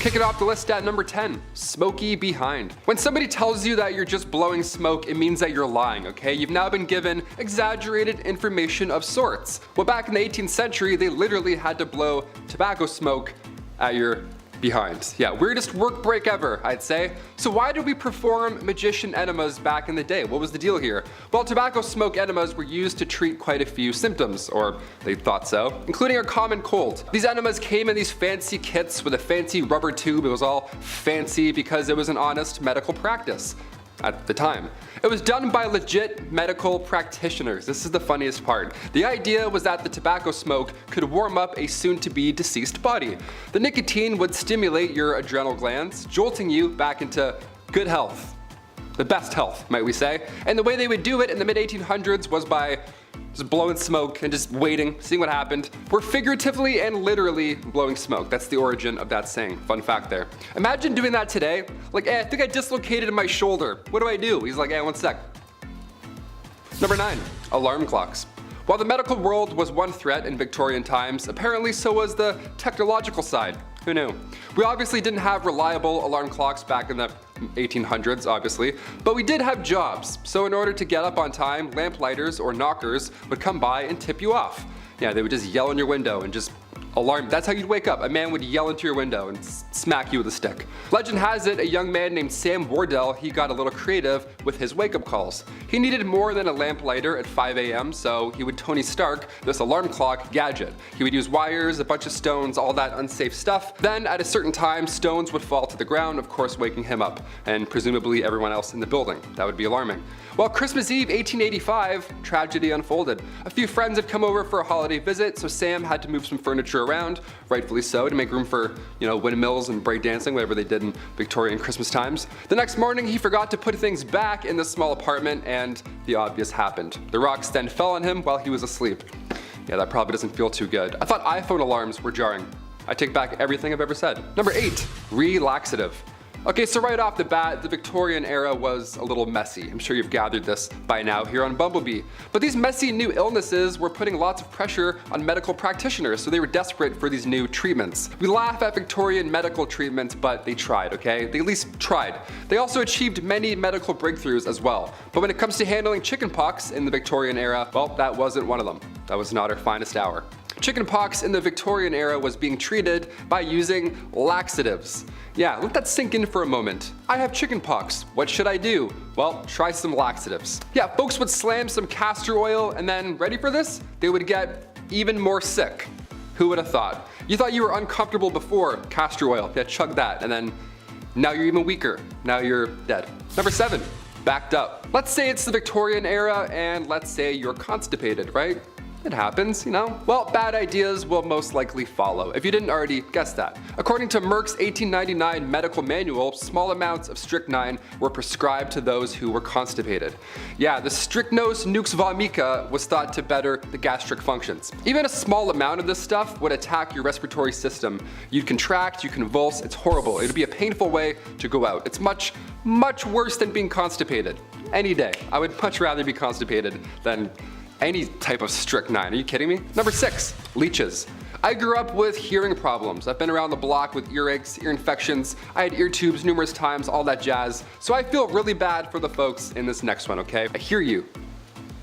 Kicking off the list at number 10, smoky behind. When somebody tells you that you're just blowing smoke, it means that you're lying, okay? You've now been given exaggerated information of sorts. Well, back in the 18th century, they literally had to blow tobacco smoke at your behind. Yeah, weirdest work break ever, I'd say. So why did we perform magician enemas back in the day? What was the deal here? Well, tobacco smoke enemas were used to treat quite a few symptoms, or they thought so, including a common cold. These enemas came in these fancy kits with a fancy rubber tube. It was all fancy because it was an honest medical practice at the time. It was done by legit medical practitioners. This is the funniest part. The idea was that the tobacco smoke could warm up a soon-to-be deceased body. The nicotine would stimulate your adrenal glands, jolting you back into good health. The best health, might we say. And the way they would do it in the mid-1800s was by just blowing smoke and just waiting, seeing what happened. We're figuratively and literally blowing smoke. That's the origin of that saying. Fun fact there. Imagine doing that today. Like, hey, I think I dislocated my shoulder. What do I do? He's like, hey, one sec. Number 9, alarm clocks. While the medical world was one threat in Victorian times, apparently so was the technological side. Who knew? We obviously didn't have reliable alarm clocks back in the 1800s, obviously, but we did have jobs. So in order to get up on time, lamplighters or knockers would come by and tip you off. Yeah, they would just yell in your window and just alarm. That's how you'd wake up. A man would yell into your window and smack you with a stick. Legend has it, a young man named Sam Wardell, he got a little creative with his wake-up calls. He needed more than a lamplighter at 5 a.m., so he would Tony Stark this alarm clock gadget. He would use wires, a bunch of stones, all that unsafe stuff. Then at a certain time, stones would fall to the ground, of course waking him up, and presumably everyone else in the building. That would be alarming. Well, Christmas Eve 1885, tragedy unfolded. A few friends had come over for a holiday visit, so Sam had to move some furniture around, rightfully so, to make room for, windmills and breakdancing, whatever they did in Victorian Christmas times. The next morning, he forgot to put things back in the small apartment, and the obvious happened. The rocks then fell on him while he was asleep. Yeah, that probably doesn't feel too good. I thought iPhone alarms were jarring. I take back everything I've ever said. Number 8, relaxative. Okay, so right off the bat, the Victorian era was a little messy. I'm sure you've gathered this by now here on Bumblebee. But these messy new illnesses were putting lots of pressure on medical practitioners, so they were desperate for these new treatments. We laugh at Victorian medical treatments, but they tried, okay? They at least tried. They also achieved many medical breakthroughs as well. But when it comes to handling chickenpox in the Victorian era, well, that wasn't one of them. That was not our finest hour. Chickenpox in the Victorian era was being treated by using laxatives. Yeah, let that sink in for a moment. I have chickenpox. What should I do? Well, try some laxatives. Yeah, folks would slam some castor oil and then, ready for this? They would get even more sick. Who would have thought? You thought you were uncomfortable before castor oil. Yeah, chug that, and then now you're even weaker. Now you're dead. Number 7, backed up. Let's say it's the Victorian era and let's say you're constipated, right? It happens, Well, bad ideas will most likely follow, if you didn't already guess that. According to Merck's 1899 medical manual, small amounts of strychnine were prescribed to those who were constipated. Yeah, the strychnos nux vomica was thought to better the gastric functions. Even a small amount of this stuff would attack your respiratory system. You'd contract, you convulse, it's horrible. It would be a painful way to go out. It's much, much worse than being constipated. Any day. I would much rather be constipated than any type of strychnine. Are you kidding me? Number 6, leeches. I grew up with hearing problems. I've been around the block with earaches, ear infections. I had ear tubes numerous times, all that jazz. So I feel really bad for the folks in this next one, okay? I hear you.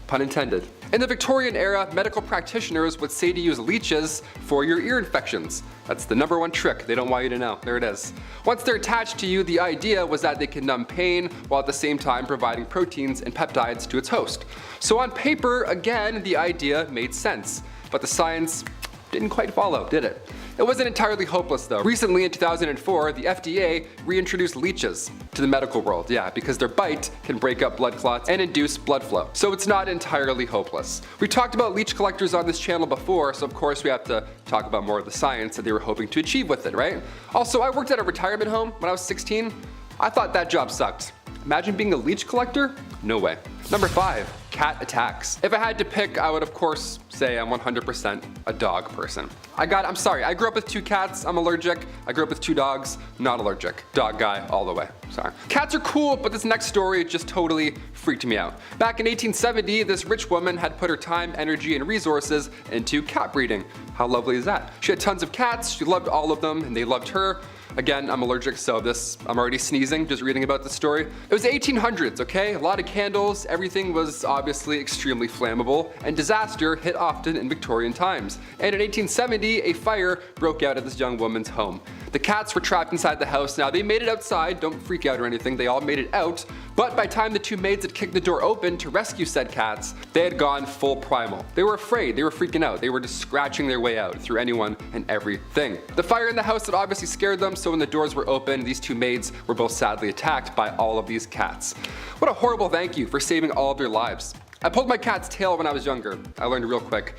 Pun intended. In the Victorian era, medical practitioners would say to use leeches for your ear infections. That's the number one trick they don't want you to know. There it is. Once they're attached to you, the idea was that they can numb pain while at the same time providing proteins and peptides to its host. So on paper, again, the idea made sense. But the science didn't quite follow, did it? It wasn't entirely hopeless though. Recently in 2004, the FDA reintroduced leeches to the medical world, because their bite can break up blood clots and induce blood flow. So it's not entirely hopeless. We talked about leech collectors on this channel before, so of course we have to talk about more of the science that they were hoping to achieve with it, right? Also, I worked at a retirement home when I was 16. I thought that job sucked. Imagine being a leech collector? No way. Number 5, cat attacks. If I had to pick, I would of course say I'm 100% a dog person. I grew up with 2 cats, I'm allergic. I grew up with 2 dogs, not allergic. Dog guy all the way, sorry. Cats are cool, but this next story just totally freaked me out. Back in 1870, this rich woman had put her time, energy, and resources into cat breeding. How lovely is that? She had tons of cats, she loved all of them, and they loved her. Again, I'm allergic, so I'm already sneezing just reading about the story. It was the 1800s, okay? A lot of candles, everything was obviously extremely flammable, and disaster hit often in Victorian times. And in 1870, a fire broke out at this young woman's home. The cats were trapped inside the house. Now, they made it outside, don't freak out or anything, they all made it out, but by the time the two maids had kicked the door open to rescue said cats, they had gone full primal. They were afraid, they were freaking out, they were just scratching their way out through anyone and everything. The fire in the house had obviously scared them, so when the doors were open, these two maids were both sadly attacked by all of these cats. What a horrible thank you for saving all of their lives. I pulled my cat's tail when I was younger. I learned real quick,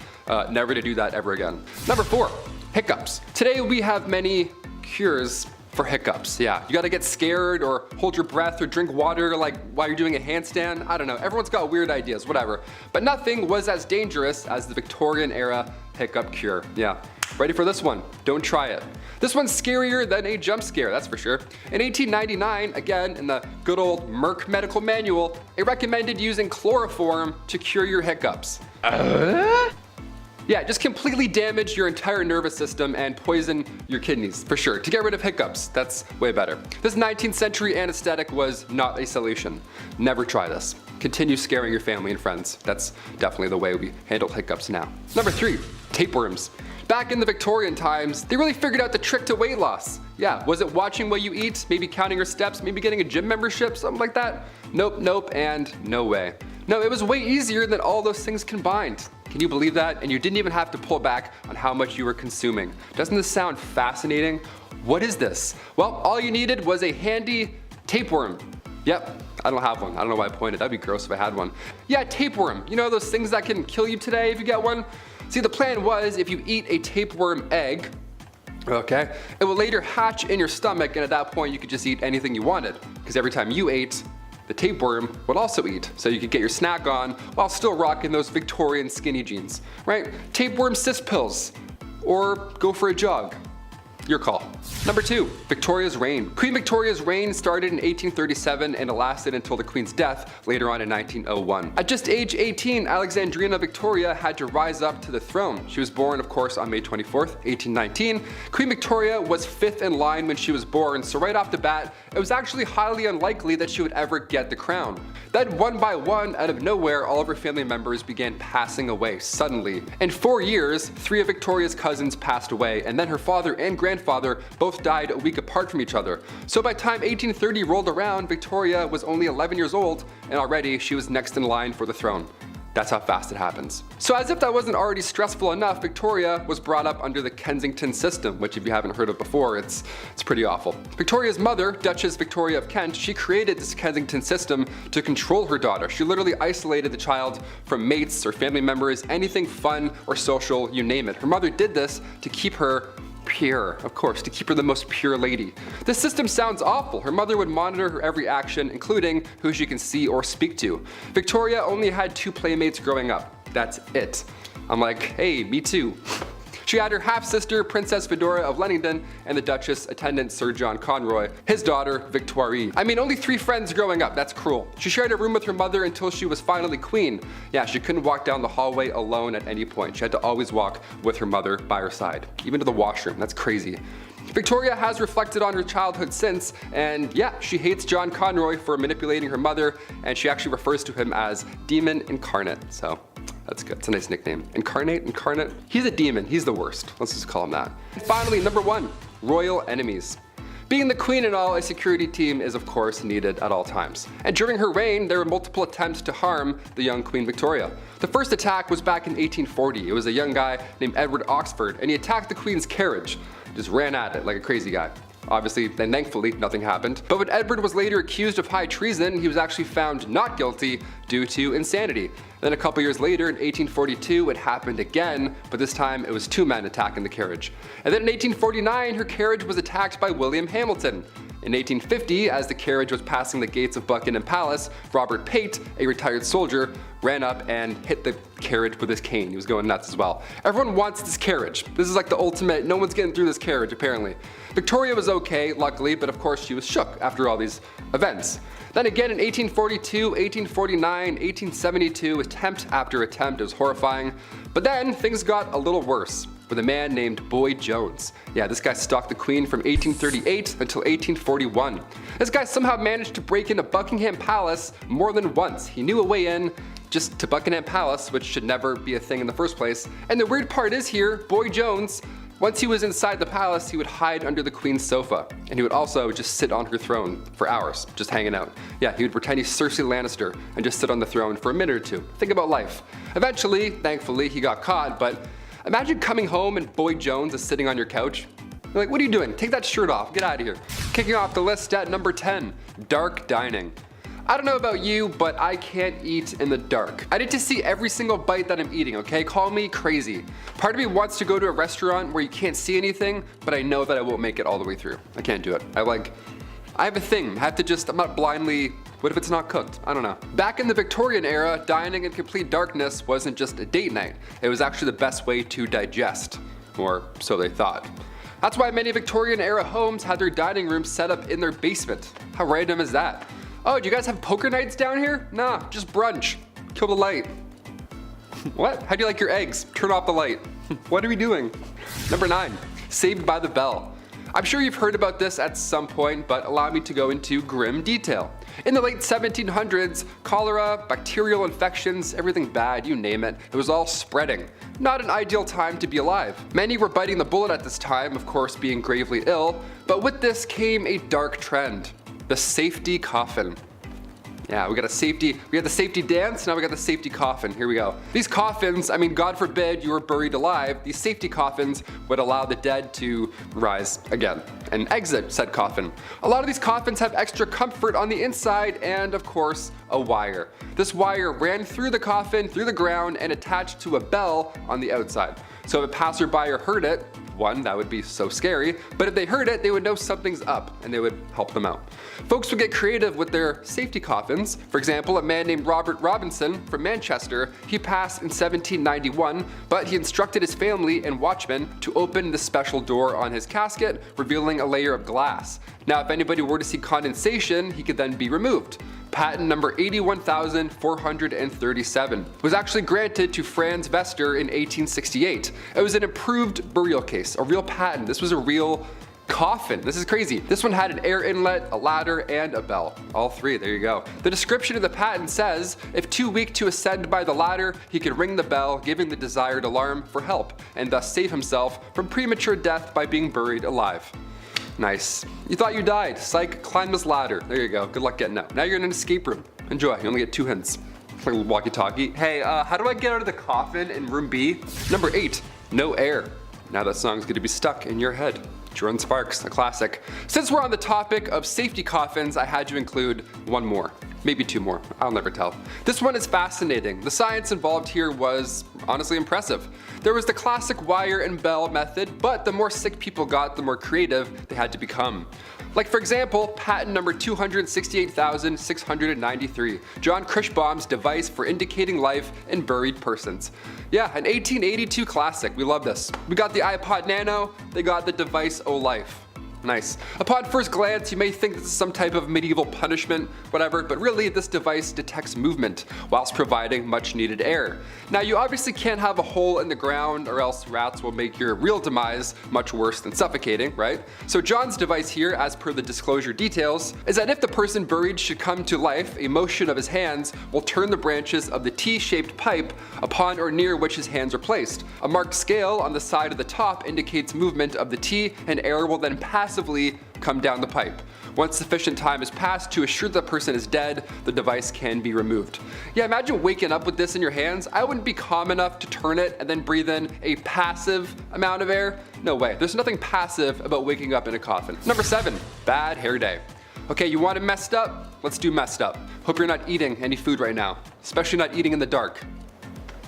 never to do that ever again. Number 4, hiccups. Today we have many cures for hiccups. Yeah, you gotta get scared or hold your breath or drink water like while you're doing a handstand. I don't know, everyone's got weird ideas, whatever. But nothing was as dangerous as the Victorian era hiccup cure. Yeah, ready for this one? Don't try it. This one's scarier than a jump scare, that's for sure. In 1899, again in the good old Merck medical manual, it recommended using chloroform to cure your hiccups. Yeah, just completely damage your entire nervous system and poison your kidneys, for sure. To get rid of hiccups, that's way better. This 19th century anesthetic was not a solution. Never try this. Continue scaring your family and friends. That's definitely the way we handle hiccups now. Number 3, tapeworms. Back in the Victorian times, they really figured out the trick to weight loss. Yeah, was it watching what you eat, maybe counting your steps, maybe getting a gym membership, something like that? Nope, and no way. No, it was way easier than all those things combined. Can you believe that? And you didn't even have to pull back on how much you were consuming. Doesn't this sound fascinating? What is this? Well, all you needed was a handy tapeworm. Yep, I don't have one. I don't know why I pointed. That'd be gross if I had one. Yeah, tapeworm. You know those things that can kill you today if you get one? See, the plan was if you eat a tapeworm egg, okay, it will later hatch in your stomach, and at that point you could just eat anything you wanted. Because every time you ate, the tapeworm would also eat, so you could get your snack on while still rocking those Victorian skinny jeans, right? Tapeworm cyst pills, or go for a jog. Your call. Number 2, Victoria's reign. Queen Victoria's reign started in 1837 and it lasted until the Queen's death later on in 1901. At just age 18, Alexandrina Victoria had to rise up to the throne. She was born, of course, on May 24th, 1819. Queen Victoria was 5th in line when she was born, so right off the bat, it was actually highly unlikely that she would ever get the crown. Then one by one, out of nowhere, all of her family members began passing away suddenly. In 4 years, 3 of Victoria's cousins passed away, and then her father and grandfather both died a week apart from each other. So by the time 1830 rolled around, Victoria was only 11 years old, and already she was next in line for the throne. That's how fast it happens. So as if that wasn't already stressful enough, Victoria was brought up under the Kensington system, which if you haven't heard of before, it's pretty awful. Victoria's mother, Duchess Victoria of Kent, she created this Kensington system to control her daughter. She literally isolated the child from mates or family members, anything fun or social, you name it. Her mother did this to keep her pure, of course, to keep her the most pure lady. This system sounds awful. Her mother would monitor her every action, including who she can see or speak to. Victoria only had 2 playmates growing up. That's it. I'm like, hey, me too. She had her half-sister, Princess Fedora of Leamington, and the Duchess attendant Sir John Conroy, his daughter, Victoire. I mean, only 3 friends growing up, that's cruel. She shared a room with her mother until she was finally queen. Yeah, she couldn't walk down the hallway alone at any point. She had to always walk with her mother by her side, even to the washroom. That's crazy. Victoria has reflected on her childhood since, and yeah, she hates John Conroy for manipulating her mother, and she actually refers to him as Demon Incarnate, so that's good. It's a nice nickname. Incarnate? He's a demon. He's the worst. Let's just call him that. And finally, number 1, royal enemies. Being the queen and all, a security team is of course needed at all times. And during her reign, there were multiple attempts to harm the young Queen Victoria. The first attack was back in 1840. It was a young guy named Edward Oxford, and he attacked the Queen's carriage. Just ran at it like a crazy guy. Obviously, and thankfully, nothing happened. But when Edward was later accused of high treason, he was actually found not guilty due to insanity. Then a couple years later, in 1842, it happened again, but this time it was 2 men attacking the carriage. And then in 1849, her carriage was attacked by William Hamilton. In 1850, as the carriage was passing the gates of Buckingham Palace, Robert Pate, a retired soldier, ran up and hit the carriage with his cane. He was going nuts as well. Everyone wants this carriage. This is like the ultimate, no one's getting through this carriage apparently. Victoria was okay, luckily, but of course she was shook after all these events. Then again in 1842, 1849, 1872, attempt after attempt, it was horrifying. But then things got a little worse. with a man named Boy Jones. Yeah, this guy stalked the Queen from 1838 until 1841. This guy somehow managed to break into Buckingham Palace more than once. He knew a way in just to Buckingham Palace, which should never be a thing in the first place. And the weird part is here, Boy Jones, once he was inside the palace, he would hide under the Queen's sofa, and he would also just sit on her throne for hours, just hanging out. Yeah, he would pretend he's Cersei Lannister and just sit on the throne for a minute or two. Think about life. Eventually, thankfully, he got caught, but imagine coming home and Boy Jones is sitting on your couch. You're like, what are you doing? Take that shirt off, get out of here. Kicking off the list at number 10, dark dining. I don't know about you, but I can't eat in the dark. I need to see every single bite that I'm eating, okay? Call me crazy. Part of me wants to go to a restaurant where you can't see anything, but I know that I won't make it all the way through. I can't do it. I have a thing. I have to just, I'm not blindly, what if it's not cooked? I don't know. Back in the Victorian era, dining in complete darkness wasn't just a date night. It was actually the best way to digest, or so they thought. That's why many Victorian era homes had their dining rooms set up in their basement. How random is that? Oh, do you guys have poker nights down here? Nah, just brunch. Kill the light. What? How do you like your eggs? Turn off the light. What are we doing? Number 9, Saved by the Bell. I'm sure you've heard about this at some point, but allow me to go into grim detail. In the late 1700s, cholera, bacterial infections, everything bad, you name it, it was all spreading. Not an ideal time to be alive. Many were biting the bullet at this time, of course being gravely ill, but with this came a dark trend. The safety coffin. Yeah, we had the safety dance, now we got the safety coffin. Here we go. These coffins, I mean, God forbid you were buried alive, these safety coffins would allow the dead to rise again and exit said coffin. A lot of these coffins have extra comfort on the inside and, of course, a wire. This wire ran through the coffin, through the ground, and attached to a bell on the outside. So if a passerby heard it, one, that would be so scary, but if they heard it, they would know something's up and they would help them out. Folks would get creative with their safety coffins. For example, a man named Robert Robinson from Manchester, he passed in 1791, but he instructed his family and watchmen to open the special door on his casket, revealing a layer of glass. Now, if anybody were to see condensation, he could then be removed. Patent number 81,437 was actually granted to Franz Vester in 1868. It was an improved burial case, a real patent. This was a real coffin. This is crazy. This one had an air inlet, a ladder, and a bell. All three, there you go. The description of the patent says, if too weak to ascend by the ladder, he could ring the bell, giving the desired alarm for help, and thus save himself from premature death by being buried alive. Nice. You thought you died. Psych, climb this ladder. There you go. Good luck getting out. Now you're in an escape room. Enjoy. You only get 2 hints. Like a walkie-talkie. Hey, how do I get out of the coffin in room B? Number 8, no air. Now that song's gonna be stuck in your head. Jordan Sparks, a classic. Since we're on the topic of safety coffins, I had to include one more. Maybe 2 more, I'll never tell. This one is fascinating. The science involved here was honestly impressive. There was the classic wire and bell method, but the more sick people got, the more creative they had to become. Like for example, patent number 268,693, John Crichbaum's device for indicating life in buried persons. Yeah, an 1882 classic, we love this. We got the iPod Nano, they got the device O Life. Nice. Upon first glance, you may think this is some type of medieval punishment, whatever, but really this device detects movement whilst providing much needed air. Now you obviously can't have a hole in the ground or else rats will make your real demise much worse than suffocating, right? So John's device here, as per the disclosure details, is that if the person buried should come to life, a motion of his hands will turn the branches of the T-shaped pipe upon or near which his hands are placed. A marked scale on the side of the top indicates movement of the T, and air will then passively come down the pipe. Once sufficient time has passed to assure the person is dead, the device can be removed. Yeah, imagine waking up with this in your hands. I wouldn't be calm enough to turn it and then breathe in a passive amount of air. No way. There's nothing passive about waking up in a coffin. Number 7, bad hair day. Okay, you want it messed up? Let's do messed up. Hope you're not eating any food right now, especially not eating in the dark.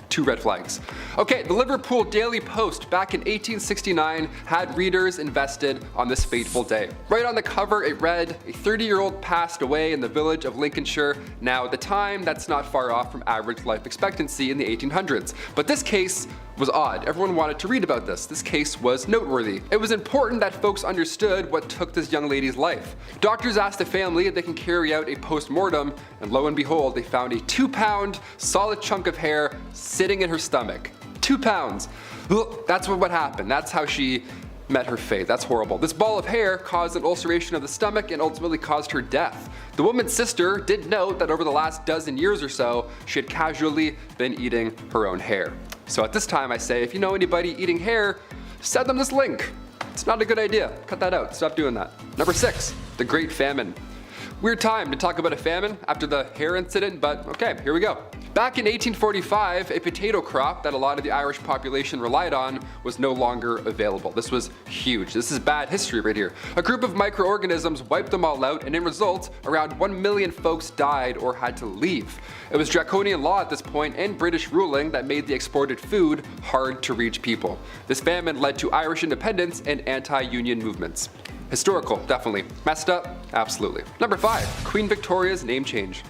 2 red flags. Okay, the Liverpool Daily Post back in 1869 had readers invested on this fateful day. Right on the cover it read, a 30-year-old passed away in the village of Lincolnshire. Now at the time, that's not far off from average life expectancy in the 1800s. But this case was odd. Everyone wanted to read about this. This case was noteworthy. It was important that folks understood what took this young lady's life. Doctors asked the family if they can carry out a post-mortem, and lo and behold, they found a 2-pound solid chunk of hair sitting in her stomach. 2 pounds. Ugh, that's what happened. That's how she met her fate. That's horrible. This ball of hair caused an ulceration of the stomach and ultimately caused her death. The woman's sister did note that over the last dozen years or so, she had casually been eating her own hair. So at this time I say, if you know anybody eating hair, send them this link. It's not a good idea. Cut that out. Stop doing that. Number 6, the Great Famine. Weird time to talk about a famine after the hair incident, but okay, here we go. Back in 1845, a potato crop that a lot of the Irish population relied on was no longer available. This was huge. This is bad history right here. A group of microorganisms wiped them all out, and in result, around 1 million folks died or had to leave. It was draconian law at this point and British ruling that made the exported food hard to reach people. This famine led to Irish independence and anti-union movements. Historical, definitely. Messed up? Absolutely. Number 5, Queen Victoria's name change.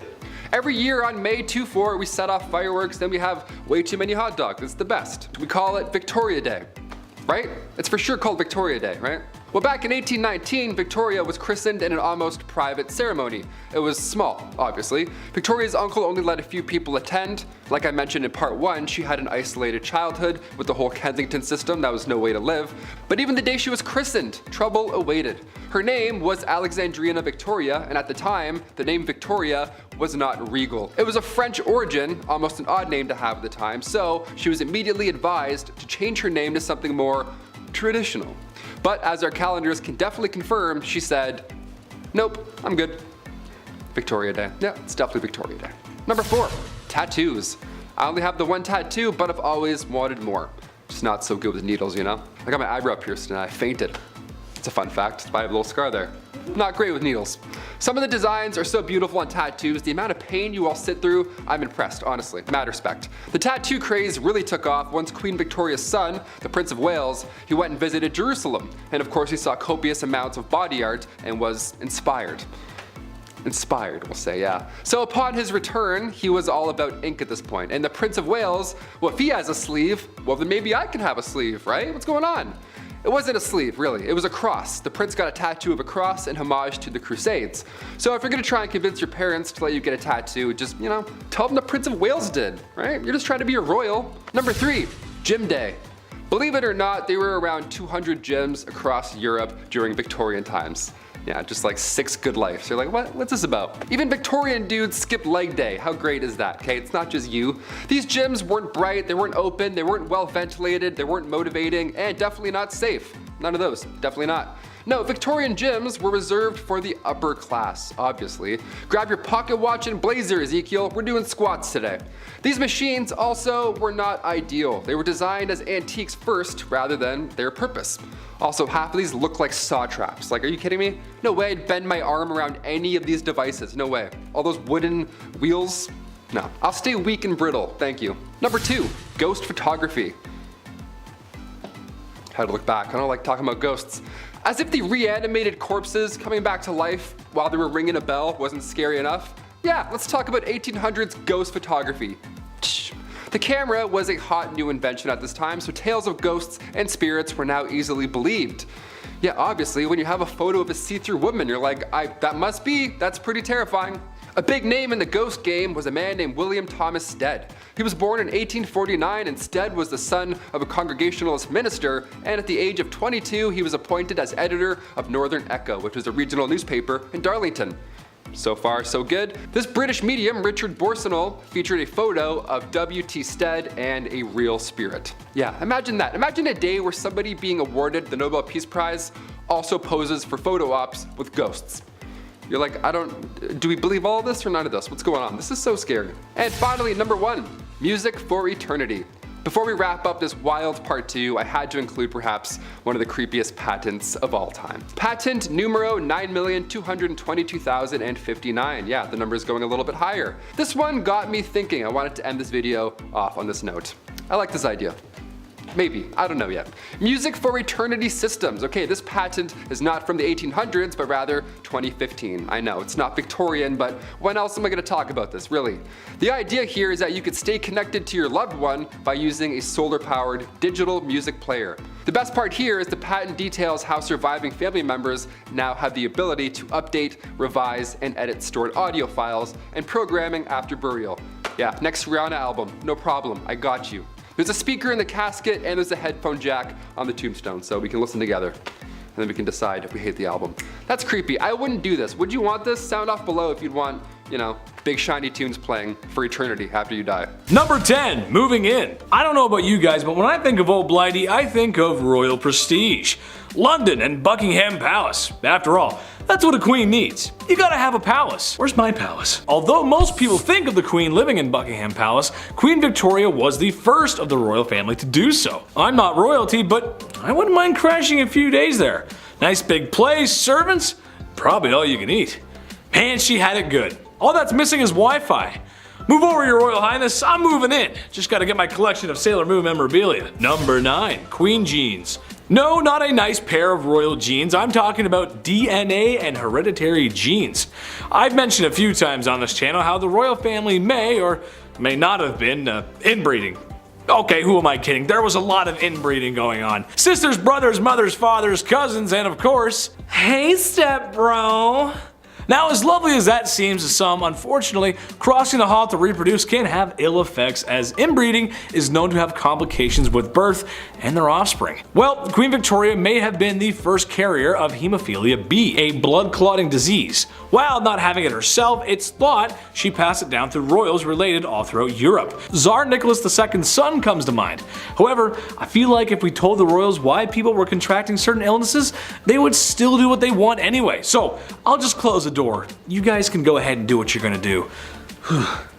Every year on May 24, we set off fireworks, then we have way too many hot dogs. It's the best. We call it Victoria Day, right? It's for sure called Victoria Day, right? Well, back in 1819, Victoria was christened in an almost private ceremony. It was small, obviously. Victoria's uncle only let a few people attend. Like I mentioned in part 1, she had an isolated childhood with the whole Kensington system. That was no way to live. But even the day she was christened, trouble awaited. Her name was Alexandrina Victoria, and at the time, the name Victoria was not regal. It was of French origin, almost an odd name to have at the time, so she was immediately advised to change her name to something more traditional. But as our calendars can definitely confirm, she said, nope, I'm good. Victoria Day. Yeah, it's definitely Victoria Day. Number 4, tattoos. I only have the one tattoo, but I've always wanted more. Just not so good with needles, you know? I got my eyebrow pierced and I fainted. It's a fun fact, I have a little scar there. Not great with needles. Some of the designs are so beautiful on tattoos, the amount of pain you all sit through, I'm impressed, honestly, mad respect. The tattoo craze really took off once Queen Victoria's son, the Prince of Wales, he went and visited Jerusalem. And of course he saw copious amounts of body art and was inspired. Inspired, we'll say, yeah. So upon his return, he was all about ink at this point. And the Prince of Wales, well, if he has a sleeve, well then maybe I can have a sleeve, right? What's going on? It wasn't a sleeve, really. It was a cross. The prince got a tattoo of a cross in homage to the Crusades. So if you're gonna try and convince your parents to let you get a tattoo, just, you know, tell them the Prince of Wales did, right? You're just trying to be a royal. Number 3, Gym Day. Believe it or not, there were around 200 gyms across Europe during Victorian times. Yeah, just like 6 good lives. You're like, what's this about? Even Victorian dudes skip leg day. How great is that, okay? It's not just you. These gyms weren't bright, they weren't open, they weren't well ventilated, they weren't motivating, and definitely not safe. None of those, definitely not. No, Victorian gyms were reserved for the upper class, obviously. Grab your pocket watch and blazer, Ezekiel. We're doing squats today. These machines also were not ideal. They were designed as antiques first rather than their purpose. Also, half of these look like saw traps. Like, are you kidding me? No way I'd bend my arm around any of these devices. No way. All those wooden wheels? No. I'll stay weak and brittle, thank you. Number 2, ghost photography. How to look back. I don't like talking about ghosts. As if the reanimated corpses coming back to life while they were ringing a bell wasn't scary enough. Yeah, let's talk about 1800s ghost photography. The camera was a hot new invention at this time, so tales of ghosts and spirits were now easily believed. Yeah, obviously, when you have a photo of a see-through woman, you're like, that's pretty terrifying. A big name in the ghost game was a man named William Thomas Stead. He was born in 1849, and Stead was the son of a Congregationalist minister, and at the age of 22 he was appointed as editor of Northern Echo, which was a regional newspaper in Darlington. So far, so good. This British medium, Richard Borsonol, featured a photo of W.T. Stead and a real spirit. Yeah, imagine that. Imagine a day where somebody being awarded the Nobel Peace Prize also poses for photo ops with ghosts. You're like, do we believe all of this or none of this? What's going on? This is so scary. And finally, number 1, music for eternity. Before we wrap up this wild part 2, I had to include perhaps one of the creepiest patents of all time. Patent numero 9,222,059. Yeah, the number is going a little bit higher. This one got me thinking. I wanted to end this video off on this note. I like this idea. Maybe, I don't know yet. Music for eternity systems. Okay, this patent is not from the 1800s, but rather 2015. I know, it's not Victorian, but when else am I gonna talk about this, really? The idea here is that you could stay connected to your loved one by using a solar-powered digital music player. The best part here is the patent details how surviving family members now have the ability to update, revise, and edit stored audio files and programming after burial. Yeah, next Rihanna album, no problem, I got you. There's a speaker in the casket and there's a headphone jack on the tombstone, so we can listen together. And then we can decide if we hate the album. That's creepy. I wouldn't do this. Would you want this? Sound off below if you'd want, you know, big shiny tunes playing for eternity after you die. Number 10, moving in. I don't know about you guys, but when I think of Old Blighty, I think of royal prestige. London and Buckingham Palace. After all, that's what a queen needs. You gotta have a palace. Where's my palace? Although most people think of the queen living in Buckingham Palace, Queen Victoria was the first of the royal family to do so. I'm not royalty, but I wouldn't mind crashing a few days there. Nice big place, servants, probably all you can eat. Man, she had it good. All that's missing is Wi-Fi. Move over, your royal highness, I'm moving in. Just gotta get my collection of Sailor Moon memorabilia. Number 9, queen jeans. No, not a nice pair of royal jeans, I'm talking about DNA and hereditary genes. I've mentioned a few times on this channel how the royal family may or may not have been inbreeding. Okay, who am I kidding? There was a lot of inbreeding going on. Sisters, brothers, mothers, fathers, cousins, and of course, hey step bro. Now, as lovely as that seems to some, unfortunately, crossing the hall to reproduce can have ill effects, as inbreeding is known to have complications with birth and their offspring. Well, Queen Victoria may have been the first carrier of hemophilia B, a blood-clotting disease. While not having it herself, it's thought she passed it down through royals related all throughout Europe. Tsar Nicholas II's son comes to mind. However, I feel like if we told the royals why people were contracting certain illnesses, they would still do what they want anyway. So, I'll just close the door. You guys can go ahead and do what you're gonna do.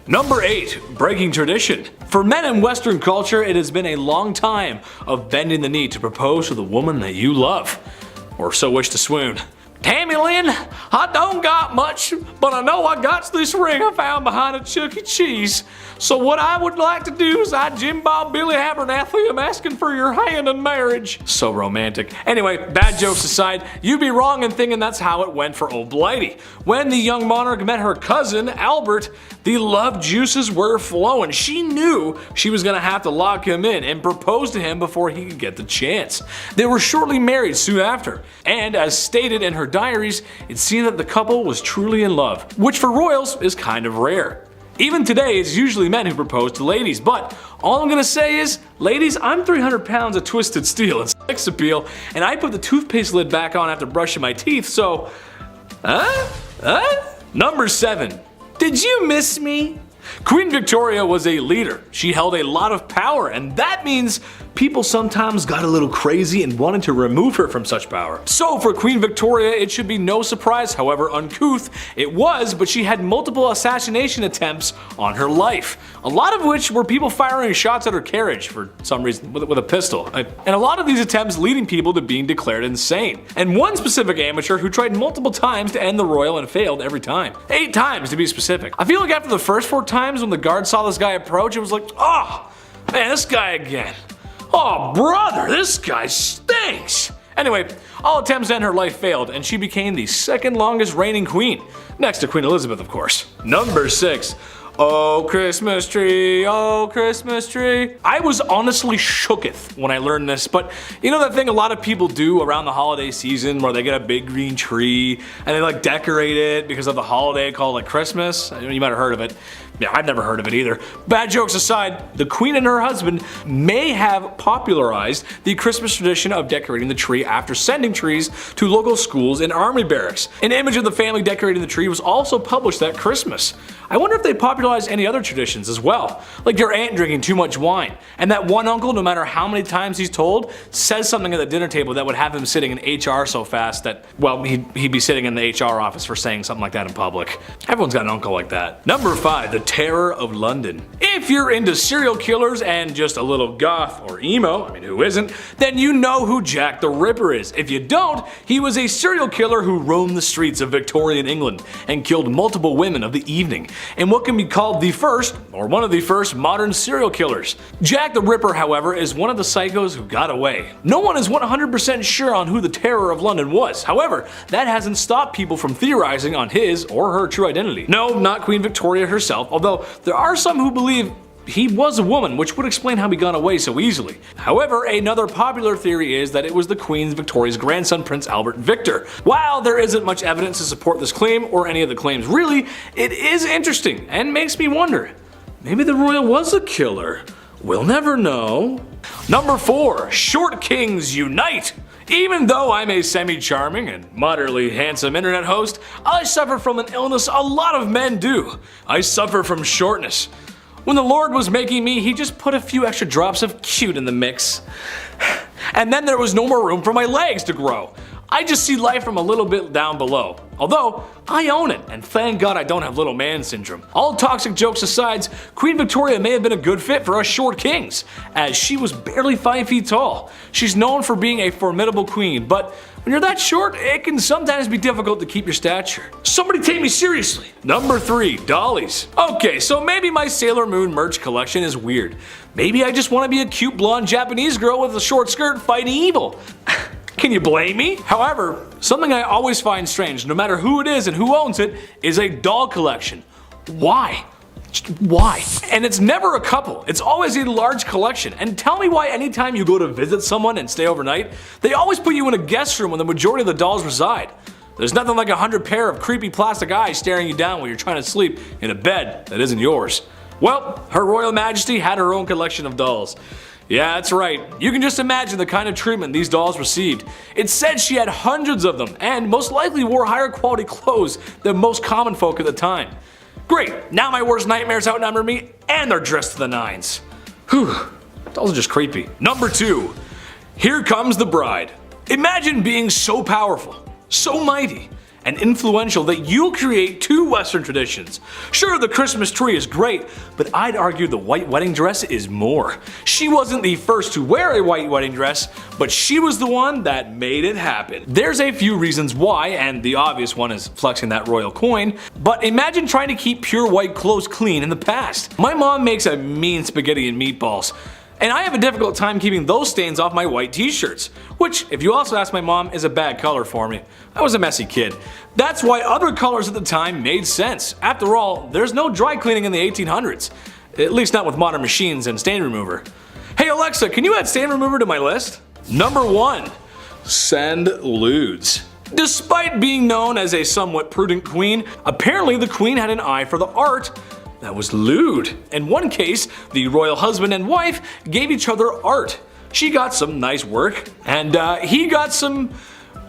Number 8, breaking tradition. For men in Western culture, it has been a long time of bending the knee to propose to the woman that you love, or so wish to swoon. Tammy Lynn, I don't got much, but I know I got this ring I found behind a Chuck E. Cheese. So what I would like to do is I Jim Bob Billy Abernathy am asking for your hand in marriage. So romantic. Anyway, bad jokes aside, you'd be wrong in thinking that's how it went for Old Blighty. When the young monarch met her cousin, Albert, the love juices were flowing. She knew she was gonna have to lock him in and propose to him before he could get the chance. They were shortly married soon after, and as stated in her diaries, it seemed that the couple was truly in love, which for royals is kind of rare. Even today, it's usually men who propose to ladies, but all I'm gonna say is, ladies, I'm 300 pounds of twisted steel and sex appeal, and I put the toothpaste lid back on after brushing my teeth, so... Number 7. Did you miss me? Queen Victoria was a leader. She held a lot of power, and that means people sometimes got a little crazy and wanted to remove her from such power. So for Queen Victoria, it should be no surprise, however uncouth it was, but she had multiple assassination attempts on her life. A lot of which were people firing shots at her carriage for some reason with a pistol. And a lot of these attempts leading people to being declared insane. And one specific amateur who tried multiple times to end the royal and failed every time. 8 times to be specific. I feel like after the first 4 times when the guard saw this guy approach, it was like, oh, man, this guy again. Oh, brother, this guy stinks! Anyway, all attempts to end her life failed, and she became the 2nd longest reigning queen, next to Queen Elizabeth, of course. Number 6. Oh, Christmas tree, oh, Christmas tree. I was honestly shooketh when I learned this, but you know that thing a lot of people do around the holiday season where they get a big green tree and they like decorate it because of the holiday called like Christmas? You might have heard of it. Yeah, I've never heard of it either. Bad jokes aside, the queen and her husband may have popularized the Christmas tradition of decorating the tree after sending trees to local schools and army barracks. An image of the family decorating the tree was also published that Christmas. I wonder if they popularized any other traditions as well, like your aunt drinking too much wine, and that one uncle, no matter how many times he's told, says something at the dinner table that would have him sitting in HR so fast that, well, he'd be sitting in the HR office for saying something like that in public. Everyone's got an uncle like that. Number 5, the terror of London. If you're into serial killers and just a little goth or emo, I mean who isn't, then you know who Jack the Ripper is. If you don't, he was a serial killer who roamed the streets of Victorian England and killed multiple women of the evening, in what can be called the first, or one of the first, modern serial killers. Jack the Ripper, however, is one of the psychos who got away. No one is 100% sure on who the terror of London was. However, that hasn't stopped people from theorizing on his or her true identity. No, not Queen Victoria herself, although there are some who believe he was a woman, which would explain how he got away so easily. However, another popular theory is that it was the Queen Victoria's grandson, Prince Albert Victor. While there isn't much evidence to support this claim, or any of the claims really, it is interesting and makes me wonder, maybe the royal was a killer. We'll never know. Number 4. Short kings unite! Even though I'm a semi-charming and moderately handsome internet host, I suffer from an illness a lot of men do. I suffer from shortness. When the Lord was making me, he just put a few extra drops of cute in the mix. And then there was no more room for my legs to grow. I just see life from a little bit down below. Although, I own it, and thank God I don't have little man syndrome. All toxic jokes aside, Queen Victoria may have been a good fit for us short kings, as she was barely 5 feet tall. She's known for being a formidable queen, but when you're that short, it can sometimes be difficult to keep your stature. Somebody take me seriously! Number 3. Dollies. Okay, so maybe my Sailor Moon merch collection is weird. Maybe I just want to be a cute blonde Japanese girl with a short skirt fighting evil. Can you blame me? However, something I always find strange, no matter who it is and who owns it, is a doll collection. Why? Just why? And it's never a couple, it's always a large collection. And tell me why anytime you go to visit someone and stay overnight, they always put you in a guest room where the majority of the dolls reside. There's nothing like 100 pair of creepy plastic eyes staring you down while you're trying to sleep in a bed that isn't yours. Well, Her Royal Majesty had her own collection of dolls. Yeah, that's right. You can just imagine the kind of treatment these dolls received. It said she had hundreds of them, and most likely wore higher quality clothes than most common folk at the time. Great, now my worst nightmares outnumber me, and they're dressed to the nines. Whew, dolls are just creepy. Number 2. Here comes the bride. Imagine being so powerful, so mighty, and influential that you'll create 2 Western traditions. Sure, the Christmas tree is great, but I'd argue the white wedding dress is more. She wasn't the first to wear a white wedding dress, but she was the one that made it happen. There's a few reasons why, and the obvious one is flexing that royal coin, but imagine trying to keep pure white clothes clean in the past. My mom makes a mean spaghetti and meatballs, and I have a difficult time keeping those stains off my white t-shirts, which, if you also ask my mom, is a bad color for me. I was a messy kid. That's why other colors at the time made sense. After all, there's no dry cleaning in the 1800s. At least not with modern machines and stain remover. Hey Alexa, can you add stain remover to my list? Number 1. Send lewds. Despite being known as a somewhat prudent queen, apparently the queen had an eye for the art that was lewd. In one case, the royal husband and wife gave each other art. She got some nice work, and he got some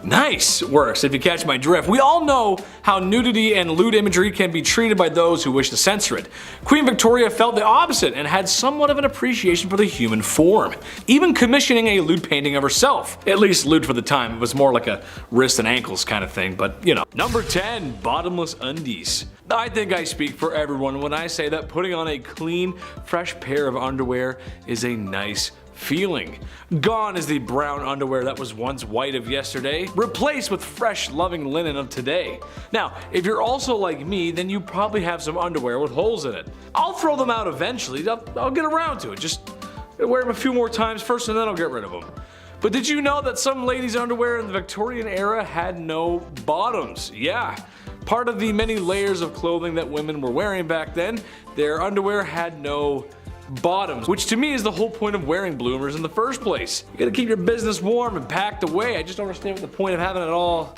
nice works, if you catch my drift. We all know how nudity and lewd imagery can be treated by those who wish to censor it. Queen Victoria felt the opposite and had somewhat of an appreciation for the human form, even commissioning a lewd painting of herself. At least lewd for the time, it was more like a wrist and ankles kind of thing, but you know. Number 10. Bottomless undies. I think I speak for everyone when I say that putting on a clean, fresh pair of underwear is a nice feeling. Gone is the brown underwear that was once white of yesterday, replaced with fresh, loving linen of today. Now, if you're also like me, then you probably have some underwear with holes in it. I'll throw them out eventually, I'll get around to it, just wear them a few more times first and then I'll get rid of them. But did you know that some ladies' underwear in the Victorian era had no bottoms? Yeah. Part of the many layers of clothing that women were wearing back then, their underwear had no bottoms, which to me is the whole point of wearing bloomers in the first place. You gotta keep your business warm and packed away. I just don't understand what the point of having it all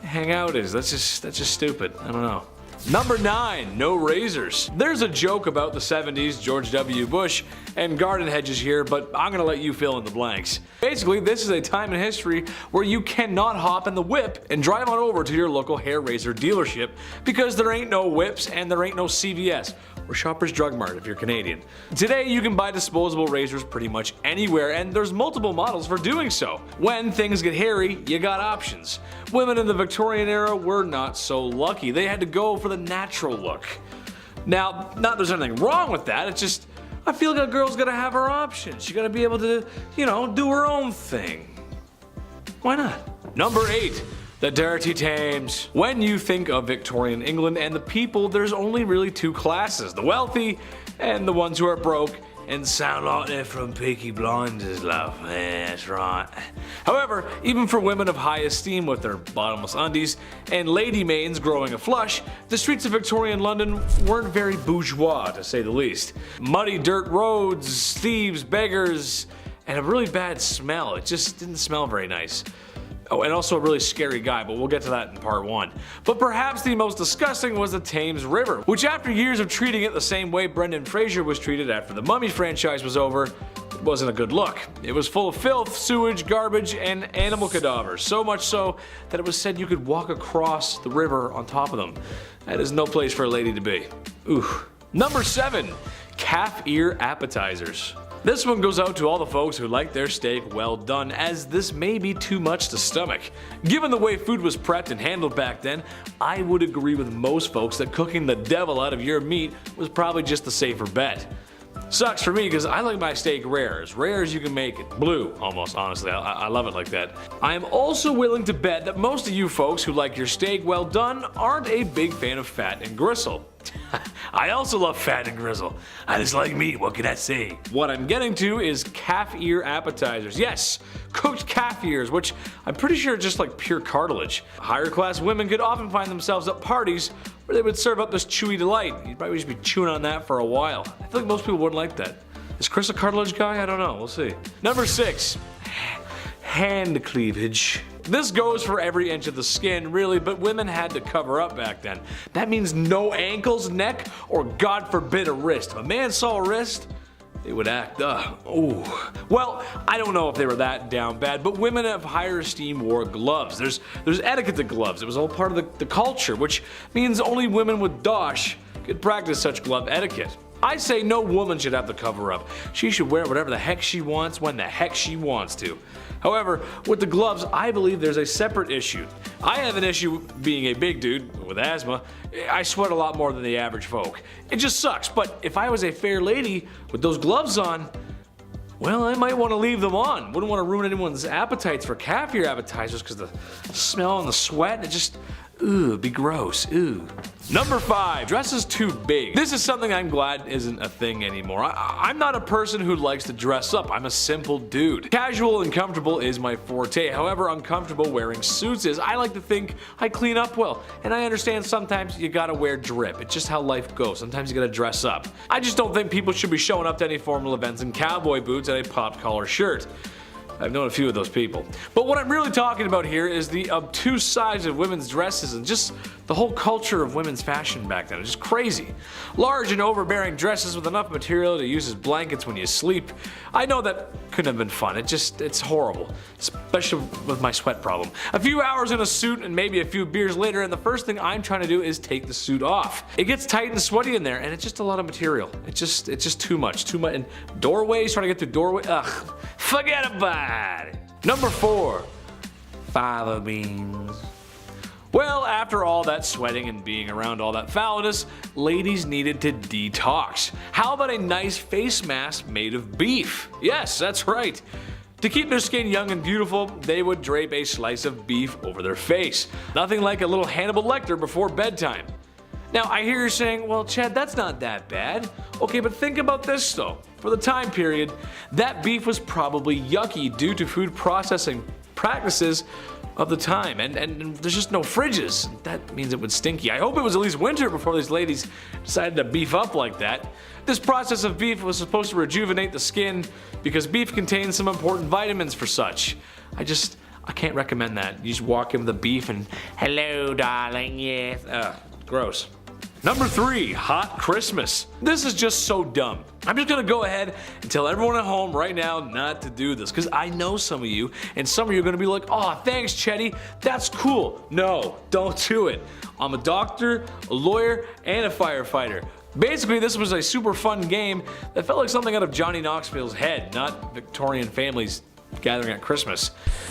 hang out is. That's just stupid. I don't know. Number 9. No razors. There's a joke about the 70s, George W. Bush, and garden hedges here, but I'm gonna let you fill in the blanks. Basically, this is a time in history where you cannot hop in the whip and drive on over to your local hair razor dealership because there ain't no whips and there ain't no CVS, or Shoppers Drug Mart if you're Canadian. Today you can buy disposable razors pretty much anywhere, and there's multiple models for doing so. When things get hairy, you got options. Women in the Victorian era were not so lucky. They had to go for the natural look. Now, not that there's anything wrong with that, it's just I feel like a girl's gotta have her options. She gotta be able to, you know, do her own thing. Why not? Number 8. The dirty Thames. When you think of Victorian England and the people, there's only really 2 classes, the wealthy and the ones who are broke and sound like they're from Peaky Blinders, love. Yeah, that's right. However, even for women of high esteem with their bottomless undies and lady maidens growing a flush, the streets of Victorian London weren't very bourgeois, to say the least. Muddy dirt roads, thieves, beggars, and a really bad smell. It just didn't smell very nice. Oh, and also a really scary guy, but we'll get to that in part 1. But perhaps the most disgusting was the Thames River, which after years of treating it the same way Brendan Fraser was treated after the Mummy franchise was over, it wasn't a good look. It was full of filth, sewage, garbage, and animal cadavers, so much so that it was said you could walk across the river on top of them. That is no place for a lady to be. Ooh. Number 7. Calf ear appetizers. This one goes out to all the folks who like their steak well done, as this may be too much to stomach. Given the way food was prepped and handled back then, I would agree with most folks that cooking the devil out of your meat was probably just the safer bet. Sucks for me because I like my steak rare as you can make it. Blue, almost, honestly. I love it like that. I am also willing to bet that most of you folks who like your steak well done aren't a big fan of fat and gristle. I also love fat and grizzle. I just like meat, what can I say? What I'm getting to is calf ear appetizers. Yes, cooked calf ears, which I'm pretty sure are just like pure cartilage. Higher class women could often find themselves at parties where they would serve up this chewy delight. You'd probably just be chewing on that for a while. I feel like most people wouldn't like that. Is Chris a cartilage guy? I don't know, we'll see. Number 6. Hand cleavage. This goes for every inch of the skin, really, but women had to cover up back then. That means no ankles, neck, or God forbid a wrist. If a man saw a wrist, they would act, ooh. Well, I don't know if they were that down bad, but women of higher esteem wore gloves. There's etiquette to gloves. It was all part of the culture, which means only women with dosh could practice such glove etiquette. I say no woman should have to cover up. She should wear whatever the heck she wants when the heck she wants to. However, with the gloves, I believe there's a separate issue. I have an issue being a big dude with asthma. I sweat a lot more than the average folk. It just sucks, but if I was a fair lady with those gloves on, well, I might want to leave them on. Wouldn't want to ruin anyone's appetites for calf ear appetizers because the smell and the sweat, it just, ooh, be gross, ooh. Number 5, dresses too big. This is something I'm glad isn't a thing anymore. I'm not a person who likes to dress up. I'm a simple dude. Casual and comfortable is my forte. However uncomfortable wearing suits is, I like to think I clean up well. And I understand sometimes you gotta wear drip. It's just how life goes. Sometimes you gotta dress up. I just don't think people should be showing up to any formal events in cowboy boots and a popped collar shirt. I've known a few of those people. But what I'm really talking about here is the obtuse size of women's dresses and just the whole culture of women's fashion back then. It's just crazy. Large and overbearing dresses with enough material to use as blankets when you sleep. I know that couldn't have been fun. It's horrible. Especially with my sweat problem. A few hours in a suit and maybe a few beers later, and the first thing I'm trying to do is take the suit off. It gets tight and sweaty in there, and it's just a lot of material. It's just too much. And doorways, trying to get through doorway, ugh. Forget about it. Number 4, fava beans. Well, after all that sweating and being around all that foulness, ladies needed to detox. How about a nice face mask made of beef? Yes, that's right. To keep their skin young and beautiful, they would drape a slice of beef over their face. Nothing like a little Hannibal Lecter before bedtime. Now, I hear you saying, well, Chad, that's not that bad. Okay, but think about this though. For the time period, that beef was probably yucky due to food processing practices of the time, and there's just no fridges. That means it would stinky. I hope it was at least winter before these ladies decided to beef up like that. This process of beef was supposed to rejuvenate the skin because beef contains some important vitamins for such. I can't recommend that. You just walk in with the beef and, hello darling, yes. Gross. Number 3, hot Christmas. This is just so dumb. I'm just gonna go ahead and tell everyone at home right now not to do this, because I know some of you, and some of you are gonna be like, oh, thanks, Chetty, that's cool. No, don't do it. I'm a doctor, a lawyer, and a firefighter. Basically, this was a super fun game that felt like something out of Johnny Knoxville's head, not Victorian families gathering at Christmas.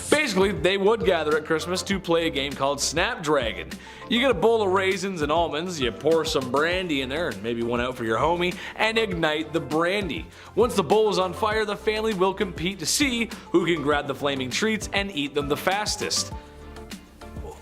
Basically, they would gather at Christmas to play a game called Snapdragon. You get a bowl of raisins and almonds, you pour some brandy in there, and maybe one out for your homie, and ignite the brandy. Once the bowl is on fire, the family will compete to see who can grab the flaming treats and eat them the fastest.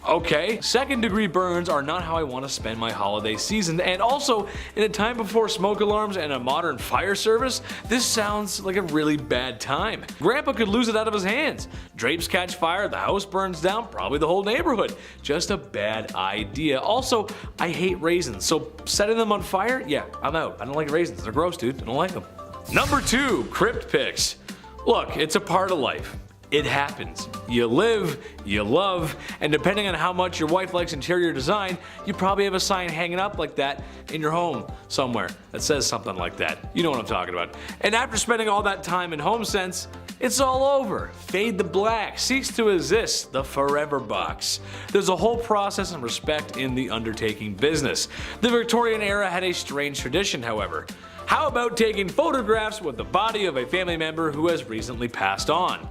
Okay, second-degree burns are not how I want to spend my holiday season, and also, in a time before smoke alarms and a modern fire service, this sounds like a really bad time. Grandpa could lose it out of his hands. Drapes catch fire, the house burns down, probably the whole neighborhood. Just a bad idea. Also, I hate raisins, so setting them on fire? Yeah, I'm out. I don't like raisins. They're gross, dude. I don't like them. Number 2, crypt pics. Look, it's a part of life. It happens. You live, you love, and depending on how much your wife likes interior design, you probably have a sign hanging up like that in your home somewhere that says something like that. You know what I'm talking about. And after spending all that time in HomeSense, it's all over. Fade to black, cease to exist, the forever box. There's a whole process and respect in the undertaking business. The Victorian era had a strange tradition, however. How about taking photographs with the body of a family member who has recently passed on?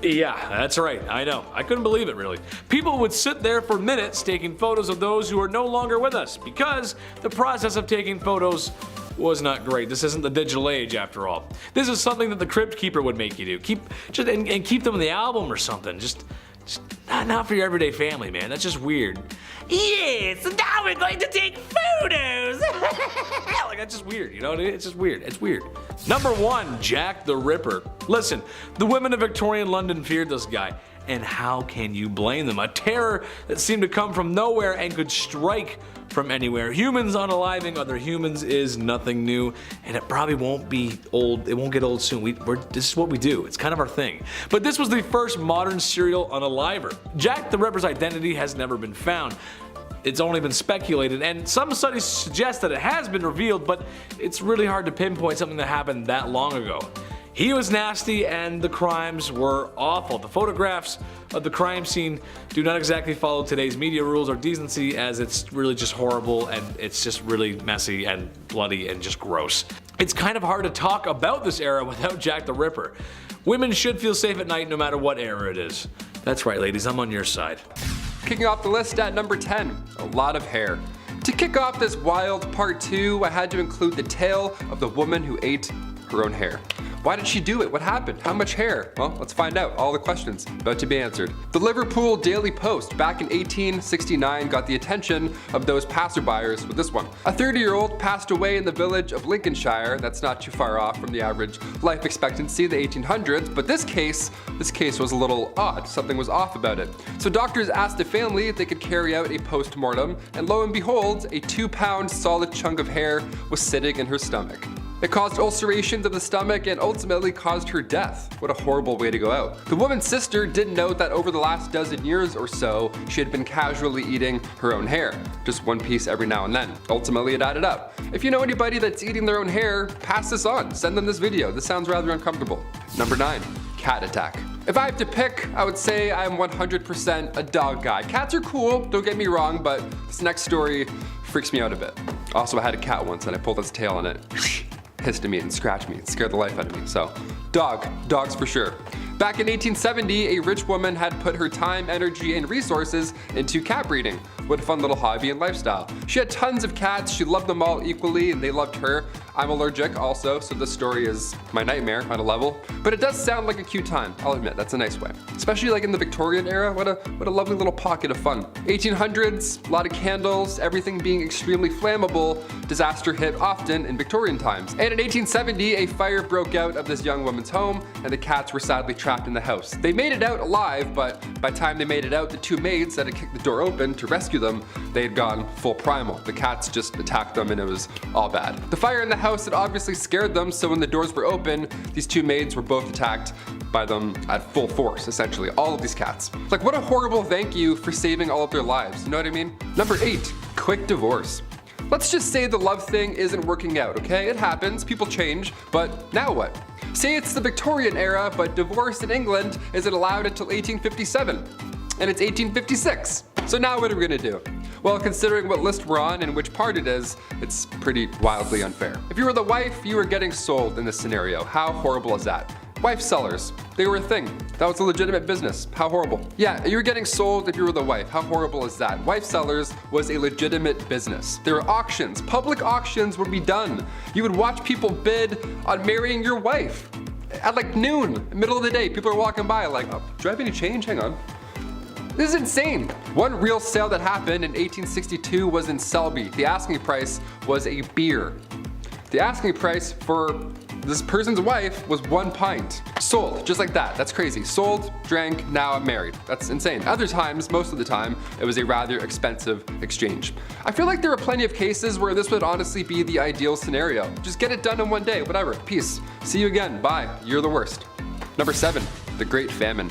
Yeah, that's right, I know. I couldn't believe it, really. People would sit there for minutes taking photos of those who are no longer with us because the process of taking photos was not great. This isn't the digital age, after all. This is something that the crypt keeper would make you do. Keep them in the album or something. Just not for your everyday family, man. That's just weird. Yeah, so now we're going to take photos. Like, that's just weird, you know? It's just weird. It's weird. Number 1, Jack the Ripper. Listen, the women of Victorian London feared this guy. And how can you blame them? A terror that seemed to come from nowhere and could strike from anywhere. Humans unaliving other humans is nothing new, and it probably won't be old. It won't get old soon. This is what we do. It's kind of our thing. But this was the first modern serial unaliver. Jack the Ripper's identity has never been found. It's only been speculated, and some studies suggest that it has been revealed, but it's really hard to pinpoint something that happened that long ago. He was nasty and the crimes were awful. The photographs of the crime scene do not exactly follow today's media rules or decency, as it's really just horrible and it's just really messy and bloody and just gross. It's kind of hard to talk about this era without Jack the Ripper. Women should feel safe at night no matter what era it is. That's right, ladies, I'm on your side. Kicking off the list at number 10, a lot of hair. To kick off this wild part 2, I had to include the tale of the woman who ate her own hair. Why did she do it? What happened? How much hair? Well, let's find out. All the questions about to be answered. The Liverpool Daily Post back in 1869 got the attention of those passerbyers with this one. A 30-year-old passed away in the village of Lincolnshire. That's not too far off from the average life expectancy of the 1800s, but this case was a little odd. Something was off about it. So doctors asked the family if they could carry out a post-mortem, and lo and behold, a 2-pound solid chunk of hair was sitting in her stomach. It caused ulcerations of the stomach and ultimately caused her death. What a horrible way to go out. The woman's sister did note that over the last dozen years or so, she had been casually eating her own hair. Just one piece every now and then. Ultimately, it added up. If you know anybody that's eating their own hair, pass this on. Send them this video. This sounds rather uncomfortable. Number 9, cat attack. If I have to pick, I would say I'm 100% a dog guy. Cats are cool, don't get me wrong, but this next story freaks me out a bit. Also, I had a cat once and I pulled its tail on it. Hissed at me and scratched me and scared the life out of me. So, dogs for sure. Back in 1870, a rich woman had put her time, energy, and resources into cat breeding. What a fun little hobby and lifestyle. She had tons of cats, she loved them all equally, and they loved her. I'm allergic also, so this story is my nightmare on a level. But it does sound like a cute time, I'll admit, that's a nice way. Especially like in the Victorian era, what a lovely little pocket of fun. 1800s, a lot of candles, everything being extremely flammable, disaster hit often in Victorian times. And in 1870, a fire broke out of this young woman's home, and the cats were sadly trapped in the house. They made it out alive, but by the time they made it out, the 2 maids that had kicked the door open to rescue them, they had gone full primal. The cats just attacked them and it was all bad. The fire in the house had obviously scared them, so when the doors were open, these 2 maids were both attacked by them at full force, essentially. All of these cats. Like, what a horrible thank you for saving all of their lives, you know what I mean? Number 8, quick divorce. Let's just say the love thing isn't working out, okay? It happens, people change, but now what? Say it's the Victorian era, but divorce in England isn't allowed until 1857, and it's 1856. So now what are we gonna do? Well, considering what list we're on and which part it is, it's pretty wildly unfair. If you were the wife, you were getting sold in this scenario. How horrible is that? Wife sellers, they were a thing. That was a legitimate business. How horrible. Yeah, you were getting sold if you were the wife. How horrible is that? Wife sellers was a legitimate business. There were auctions. Public auctions would be done. You would watch people bid on marrying your wife. At like noon, middle of the day, people are walking by like, oh, do I have any change? Hang on. This is insane. One real sale that happened in 1862 was in Selby. The asking price was a beer. The asking price for this person's wife was 1 pint. Sold, just like that. That's crazy. Sold, drank, now I'm married. That's insane. Other times, most of the time, it was a rather expensive exchange. I feel like there are plenty of cases where this would honestly be the ideal scenario. Just get it done in one day, whatever. Peace. See you again. Bye. You're the worst. Number 7, the Great Famine.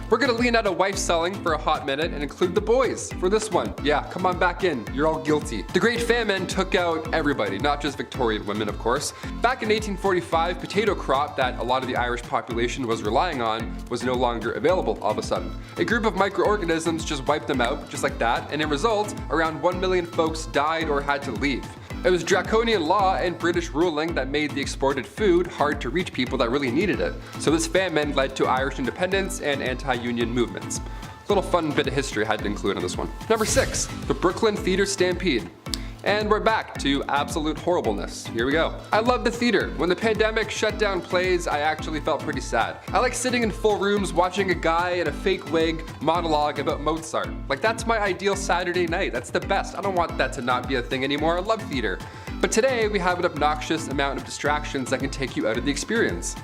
We're gonna lean out of wife selling for a hot minute and include the boys for this one. Yeah, come on back in, you're all guilty. The Great Famine took out everybody, not just Victorian women of course. Back in 1845, potato crop that a lot of the Irish population was relying on was no longer available all of a sudden. A group of microorganisms just wiped them out, just like that, and in result, around 1 million folks died or had to leave. It was draconian law and British ruling that made the exported food hard to reach people that really needed it. So this famine led to Irish independence and anti-union movements. Little fun bit of history I had to include on this one. Number 6, the Brooklyn Theater Stampede. And we're back to absolute horribleness. Here we go. I love the theater. When the pandemic shut down plays, I actually felt pretty sad. I like sitting in full rooms watching a guy in a fake wig monologue about Mozart. Like, that's my ideal Saturday night. That's the best. I don't want that to not be a thing anymore. I love theater. But today we have an obnoxious amount of distractions that can take you out of the experience.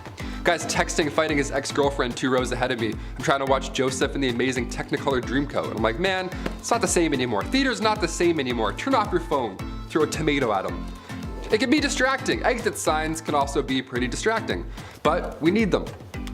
Guy's texting fighting his ex-girlfriend 2 rows ahead of me. I'm trying to watch Joseph in the amazing Technicolor Dreamcoat. I'm like, man, it's not the same anymore. Theater's not the same anymore. Turn off your phone. Throw a tomato at him. It can be distracting. Exit signs can also be pretty distracting. But we need them.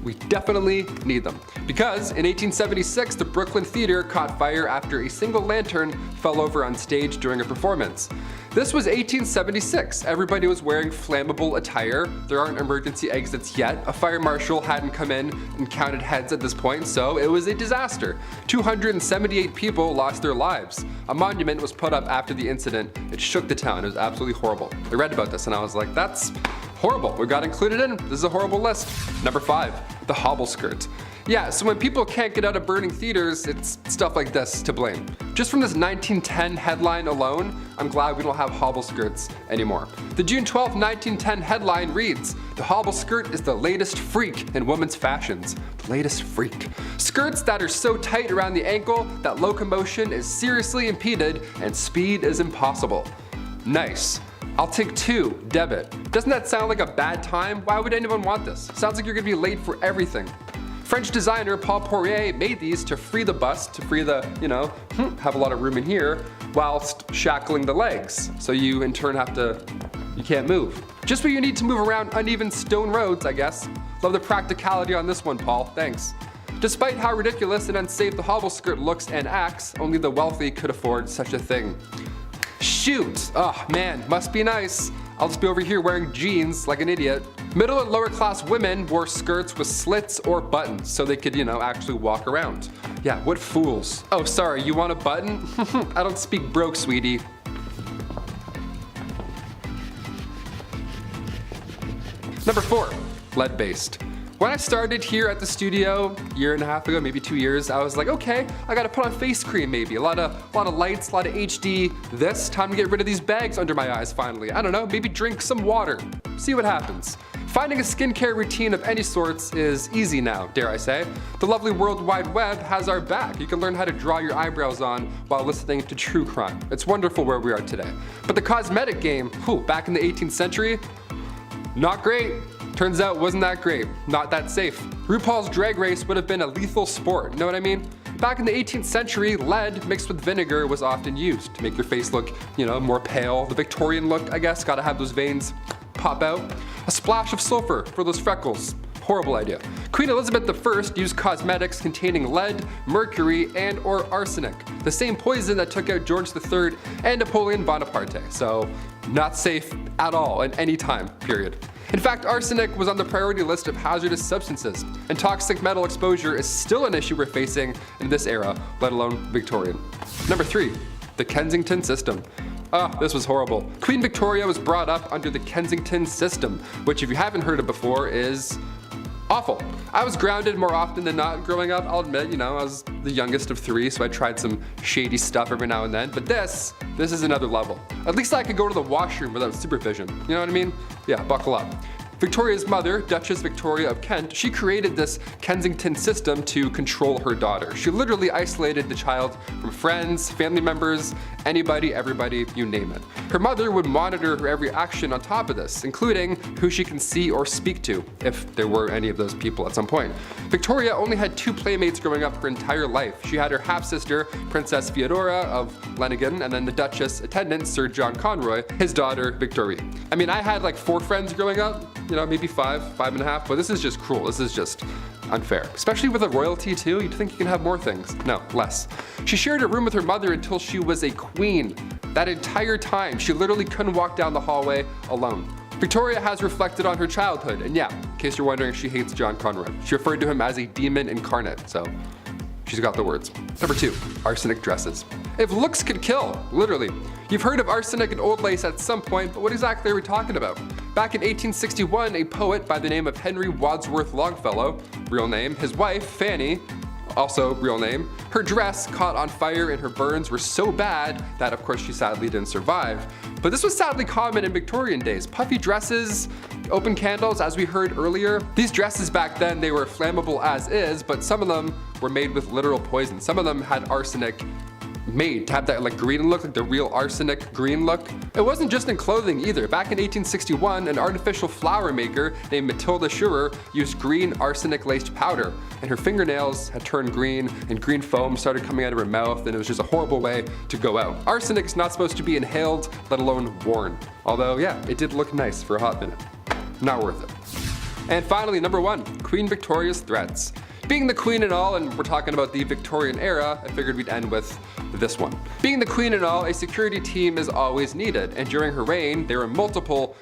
We definitely need them. Because in 1876, the Brooklyn Theater caught fire after a single lantern fell over on stage during a performance. This was 1876. Everybody was wearing flammable attire. There aren't emergency exits yet. A fire marshal hadn't come in and counted heads at this point, so it was a disaster. 278 people lost their lives. A monument was put up after the incident. It shook the town. It was absolutely horrible. I read about this and I was like, that's horrible. We got included in. This is a horrible list. Number 5, the hobble skirt. Yeah, so when people can't get out of burning theaters, it's stuff like this to blame. Just from this 1910 headline alone, I'm glad we don't have hobble skirts anymore. The June 12, 1910 headline reads, "The hobble skirt is the latest freak in women's fashions." The latest freak. Skirts that are so tight around the ankle that locomotion is seriously impeded and speed is impossible. Nice. I'll take 2, debit. Doesn't that sound like a bad time? Why would anyone want this? Sounds like you're gonna be late for everything. French designer Paul Poirier made these to free the bust, to free the, have a lot of room in here, whilst shackling the legs. So you in turn you can't move. Just what you need to move around uneven stone roads, I guess. Love the practicality on this one, Paul, thanks. Despite how ridiculous and unsafe the hobble skirt looks and acts, only the wealthy could afford such a thing. Shoot! Oh man, must be nice. I'll just be over here wearing jeans like an idiot. Middle and lower class women wore skirts with slits or buttons so they could, actually walk around. Yeah, what fools. Oh, sorry, you want a button? I don't speak broke, sweetie. Number 4, lead-based. When I started here at the studio a year and a half ago, maybe 2 years, I was like, okay, I gotta put on face cream maybe. A lot of lights, a lot of HD. Time to get rid of these bags under my eyes finally. I don't know, maybe drink some water. See what happens. Finding a skincare routine of any sorts is easy now, dare I say. The lovely World Wide Web has our back. You can learn how to draw your eyebrows on while listening to true crime. It's wonderful where we are today. But the cosmetic game, back in the 18th century, not great. Turns out wasn't that great, not that safe. RuPaul's Drag Race would have been a lethal sport, know what I mean? Back in the 18th century, lead mixed with vinegar was often used to make your face look, more pale. The Victorian look, I guess, gotta have those veins pop out. A splash of sulfur for those freckles. Horrible idea. Queen Elizabeth I used cosmetics containing lead, mercury, and or arsenic, the same poison that took out George III and Napoleon Bonaparte. So not safe at all at any time, period. In fact, arsenic was on the priority list of hazardous substances, and toxic metal exposure is still an issue we're facing in this era, let alone Victorian. Number 3, the Kensington system. This was horrible. Queen Victoria was brought up under the Kensington system, which if you haven't heard of before is awful. I was grounded more often than not growing up, I'll admit, I was the youngest of 3, so I tried some shady stuff every now and then, but this is another level. At least I could go to the washroom without supervision, you know what I mean? Yeah, buckle up. Victoria's mother, Duchess Victoria of Kent, she created this Kensington system to control her daughter. She literally isolated the child from friends, family members, anybody, everybody, you name it. Her mother would monitor her every action on top of this, including who she can see or speak to, if there were any of those people at some point. Victoria only had 2 playmates growing up her entire life. She had her half-sister, Princess Feodora of Lenigan, and then the Duchess attendant, Sir John Conroy, his daughter, Victoria. I mean, I had like 4 friends growing up, maybe 5.5, but this is just cruel. This is just unfair. Especially with a royalty too, you'd think you can have more things. No, less. She shared a room with her mother until she was a queen. That entire time, she literally couldn't walk down the hallway alone. Victoria has reflected on her childhood, and yeah, in case you're wondering, she hates John Conrad. She referred to him as a demon incarnate, so she's got the words. Number 2, arsenic dresses. If looks could kill, literally. You've heard of arsenic and old lace at some point, but what exactly are we talking about? Back in 1861, a poet by the name of Henry Wadsworth Longfellow, real name, his wife, Fanny, also real name, her dress caught on fire and her burns were so bad that of course she sadly didn't survive. But this was sadly common in Victorian days. Puffy dresses, open candles, as we heard earlier. These dresses back then, they were flammable as is, but some of them were made with literal poison. Some of them had arsenic made to have that like green look, like the real arsenic green look. It wasn't just in clothing either. Back in 1861, an artificial flower maker named Matilda Schurer used green arsenic laced powder, and her fingernails had turned green and green foam started coming out of her mouth, and it was just a horrible way to go out. Arsenic's not supposed to be inhaled, let alone worn. Although yeah, it did look nice for a hot minute. Not worth it. And finally, number 1, Queen Victoria's threats. Being the queen and all, and we're talking about the Victorian era, I figured we'd end with this one. Being the queen and all, a security team is always needed, and during her reign, there were multiple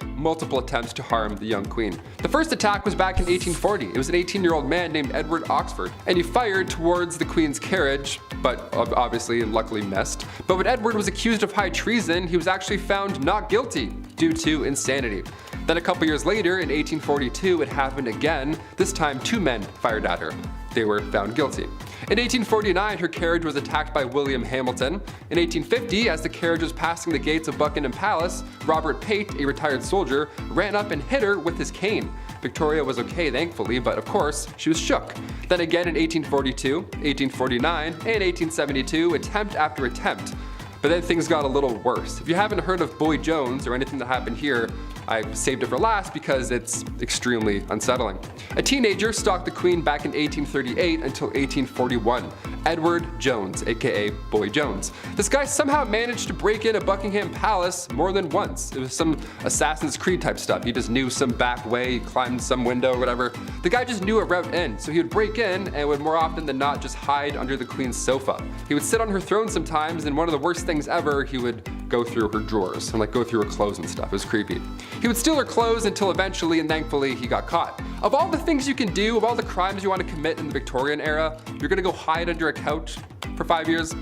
attempts to harm the young queen. The first attack was back in 1840. It was an 18-year-old man named Edward Oxford, and he fired towards the queen's carriage, but obviously and luckily missed. But when Edward was accused of high treason, he was actually found not guilty due to insanity. Then a couple years later, in 1842, it happened again. This time 2 men fired at her. They were found guilty. In 1849, her carriage was attacked by William Hamilton. In 1850, as the carriage was passing the gates of Buckingham Palace, Robert Pate, a retired soldier, ran up and hit her with his cane. Victoria was okay, thankfully, but of course, she was shook. Then again in 1842, 1849, and 1872, attempt after attempt. But then things got a little worse. If you haven't heard of Boy Jones or anything that happened here, I saved it for last because it's extremely unsettling. A teenager stalked the queen back in 1838 until 1841. Edward Jones, aka Boy Jones. This guy somehow managed to break into Buckingham Palace more than once. It was some Assassin's Creed type stuff. He just knew some back way, climbed some window or whatever. The guy just knew a route in, so he would break in and would more often than not just hide under the queen's sofa. He would sit on her throne sometimes, and one of the worst things ever, he would go through her drawers and like go through her clothes and stuff. It was creepy. He would steal her clothes until eventually and thankfully he got caught. Of all the things you can do, of all the crimes you want to commit in the Victorian era, you're gonna go hide under a couch for 5 years?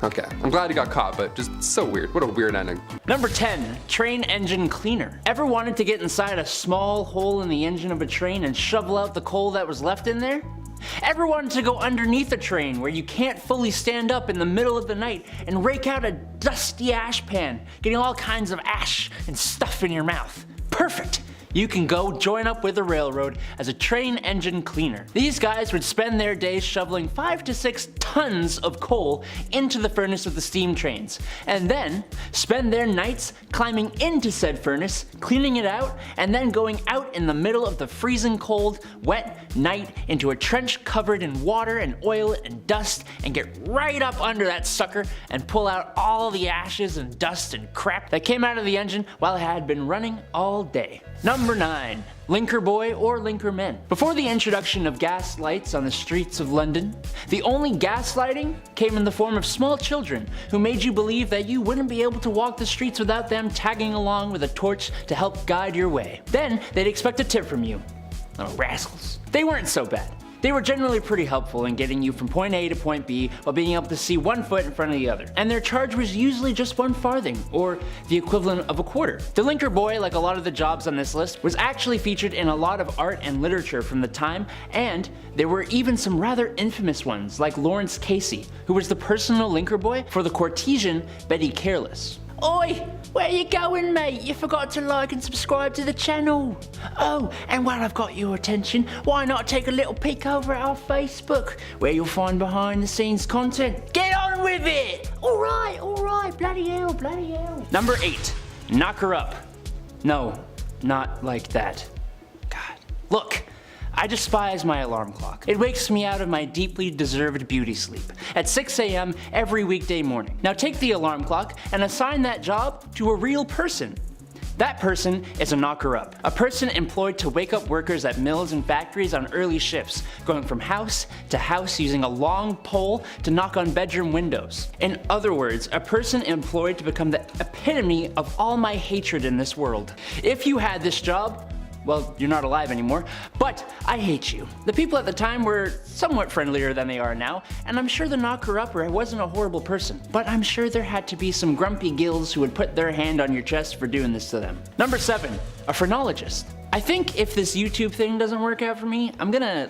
Okay, I'm glad he got caught, but just so weird. What a weird ending. Number 10, train engine cleaner. Ever wanted to get inside a small hole in the engine of a train and shovel out the coal that was left in there? Ever wanted to go underneath a train where you can't fully stand up in the middle of the night and rake out a dusty ash pan, getting all kinds of ash and stuff in your mouth? Perfect! You can go join up with the railroad as a train engine cleaner. These guys would spend their days shoveling 5 to 6 tons of coal into the furnace of the steam trains, and then spend their nights climbing into said furnace, cleaning it out, and then going out in the middle of the freezing cold, wet night into a trench covered in water and oil and dust, and get right up under that sucker and pull out all the ashes and dust and crap that came out of the engine while it had been running all day. Number 9. Linker boy or linker men. Before the introduction of gas lights on the streets of London, the only gaslighting came in the form of small children who made you believe that you wouldn't be able to walk the streets without them tagging along with a torch to help guide your way. Then they'd expect a tip from you. Little rascals. They weren't so bad. They were generally pretty helpful in getting you from point A to point B while being able to see one foot in front of the other. And their charge was usually just 1 farthing, or the equivalent of a quarter. The linker boy, like a lot of the jobs on this list, was actually featured in a lot of art and literature from the time, and there were even some rather infamous ones, like Lawrence Casey, who was the personal linker boy for the courtesan Betty Careless. Oi! Where you going, mate? You forgot to like and subscribe to the channel. Oh, and while I've got your attention, why not take a little peek over at our Facebook, where you'll find behind the scenes content. Get on with it! Alright, bloody hell. Number 8, knock her up. No, not like that. God. Look, I despise my alarm clock. It wakes me out of my deeply deserved beauty sleep at 6 a.m. every weekday morning. Now take the alarm clock and assign that job to a real person. That person is a knocker-up, a person employed to wake up workers at mills and factories on early shifts, going from house to house using a long pole to knock on bedroom windows. In other words, a person employed to become the epitome of all my hatred in this world. If you had this job, well, you're not alive anymore, but I hate you. The people at the time were somewhat friendlier than they are now, and I'm sure the knocker-upper wasn't a horrible person, but I'm sure there had to be some grumpy gills who would put their hand on your chest for doing this to them. Number 7, a phrenologist. I think if this YouTube thing doesn't work out for me, I'm gonna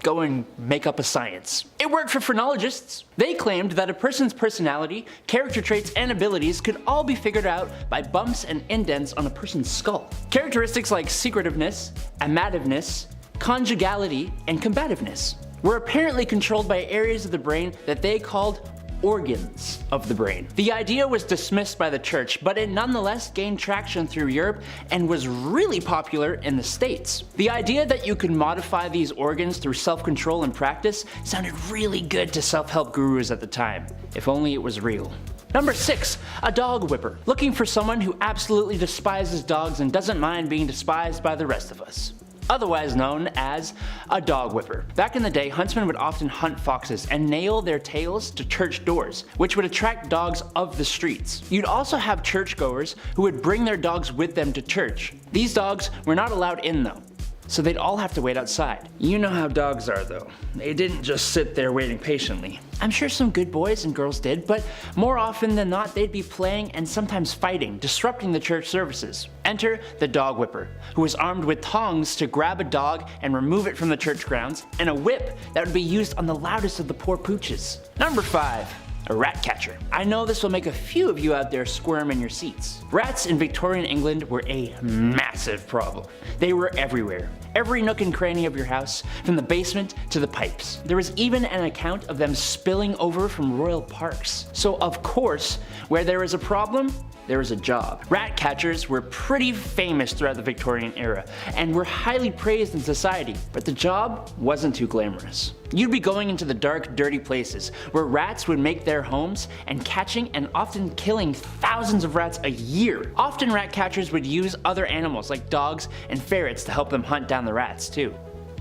go and make up a science. It worked for phrenologists. They claimed that a person's personality, character traits, and abilities could all be figured out by bumps and indents on a person's skull. Characteristics like secretiveness, amativeness, conjugality, and combativeness were apparently controlled by areas of the brain that they called organs of the brain. The idea was dismissed by the church, but it nonetheless gained traction through Europe and was really popular in the States. The idea that you could modify these organs through self-control and practice sounded really good to self-help gurus at the time, if only it was real. Number 6, a dog whipper. Looking for someone who absolutely despises dogs and doesn't mind being despised by the rest of us. Otherwise known as a dog whipper. Back in the day, huntsmen would often hunt foxes and nail their tails to church doors, which would attract dogs of the streets. You'd also have churchgoers who would bring their dogs with them to church. These dogs were not allowed in though, so they'd all have to wait outside. You know how dogs are though. They didn't just sit there waiting patiently. I'm sure some good boys and girls did, but more often than not they'd be playing and sometimes fighting, disrupting the church services. Enter the dog whipper, who was armed with tongs to grab a dog and remove it from the church grounds, and a whip that would be used on the loudest of the poor pooches. Number 5. A rat catcher. I know this will make a few of you out there squirm in your seats. Rats in Victorian England were a massive problem. They were everywhere. Every nook and cranny of your house, from the basement to the pipes. There was even an account of them spilling over from royal parks. So of course, where there is a problem, there is a job. Rat catchers were pretty famous throughout the Victorian era, and were highly praised in society, but the job wasn't too glamorous. You'd be going into the dark, dirty places where rats would make their homes and catching and often killing thousands of rats a year. Often rat catchers would use other animals like dogs and ferrets to help them hunt down the rats too.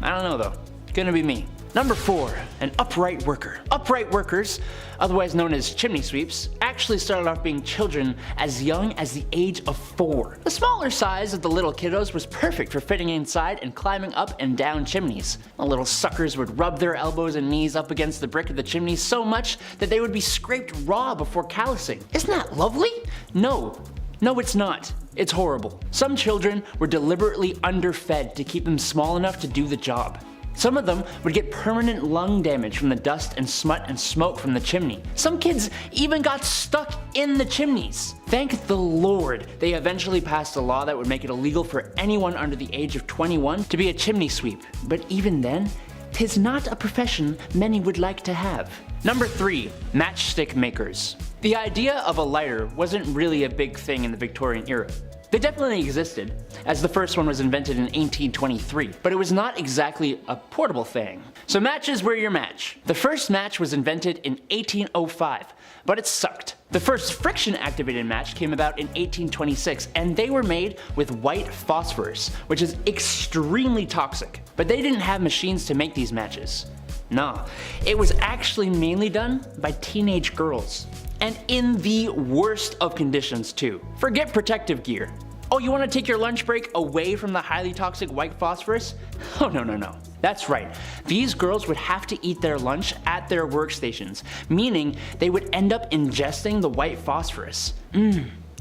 I don't know though, gonna be me. Number 4, an upright worker. Upright workers, otherwise known as chimney sweeps, actually started off being children as young as the age of 4. The smaller size of the little kiddos was perfect for fitting inside and climbing up and down chimneys. The little suckers would rub their elbows and knees up against the brick of the chimney so much that they would be scraped raw before callousing. Isn't that lovely? No, it's not. It's horrible. Some children were deliberately underfed to keep them small enough to do the job. Some of them would get permanent lung damage from the dust and smut and smoke from the chimney. Some kids even got stuck in the chimneys. Thank the Lord they eventually passed a law that would make it illegal for anyone under the age of 21 to be a chimney sweep. But even then, 'tis not a profession many would like to have. Number 3, matchstick makers. The idea of a lighter wasn't really a big thing in the Victorian era. They definitely existed, as the first one was invented in 1823, but it was not exactly a portable thing. So matches were your match. The first match was invented in 1805, but it sucked. The first friction-activated match came about in 1826, and they were made with white phosphorus, which is extremely toxic. But they didn't have machines to make these matches. No, it was actually mainly done by teenage girls. And in the worst of conditions too. Forget protective gear. Oh, you want to take your lunch break away from the highly toxic white phosphorus? Oh no. That's right. These girls would have to eat their lunch at their workstations, meaning they would end up ingesting the white phosphorus.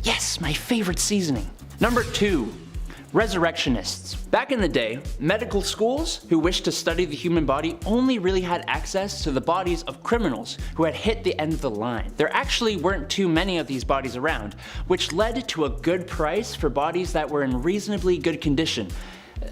Yes, my favorite seasoning. Number 2. Resurrectionists. Back in the day, medical schools who wished to study the human body only really had access to the bodies of criminals who had hit the end of the line. There actually weren't too many of these bodies around, which led to a good price for bodies that were in reasonably good condition,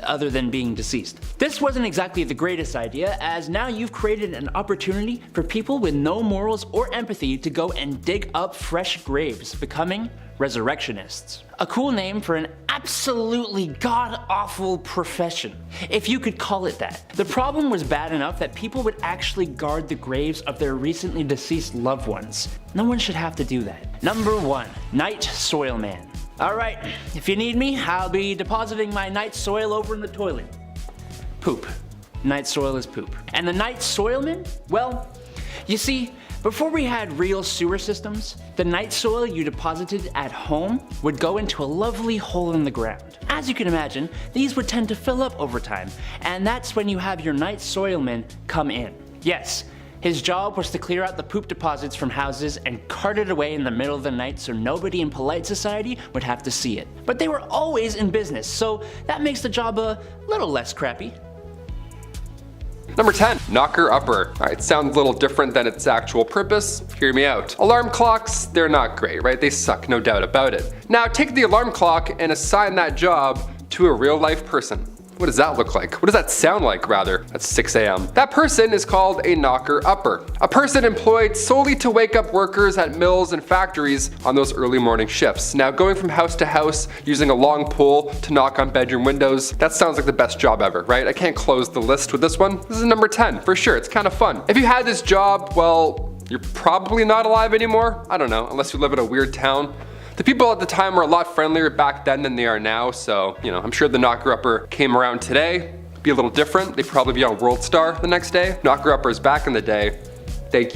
other than being deceased. This wasn't exactly the greatest idea, as now you've created an opportunity for people with no morals or empathy to go and dig up fresh graves, becoming resurrectionists. A cool name for an absolutely god-awful profession, if you could call it that. The problem was bad enough that people would actually guard the graves of their recently deceased loved ones. No one should have to do that. Number 1, night soil man. Alright, if you need me, I'll be depositing my night soil over in the toilet. Poop. Night soil is poop. And the night soilman? Well, you see, before we had real sewer systems, the night soil you deposited at home would go into a lovely hole in the ground. As you can imagine, these would tend to fill up over time, and that's when you have your night soilman come in. Yes, his job was to clear out the poop deposits from houses and cart it away in the middle of the night so nobody in polite society would have to see it. But they were always in business, so that makes the job a little less crappy. Number 10, knocker-upper. Alright, sounds a little different than its actual purpose. Hear me out. Alarm clocks, they're not great, right? They suck, no doubt about it. Now take the alarm clock and assign that job to a real-life person. What does that look like? What does that sound like, rather? At 6 a.m. That person is called a knocker-upper. A person employed solely to wake up workers at mills and factories on those early morning shifts. Now, going from house to house, using a long pole to knock on bedroom windows, that sounds like the best job ever, right? I can't close the list with this one. This is number 10, for sure. It's kind of fun. If you had this job, well, you're probably not alive anymore. I don't know, unless you live in a weird town. The people at the time were a lot friendlier back then than they are now, so, you know, I'm sure the knocker-upper came around today. Be a little different. They'd probably be on World Star the next day. Knocker-uppers back in the day. Thank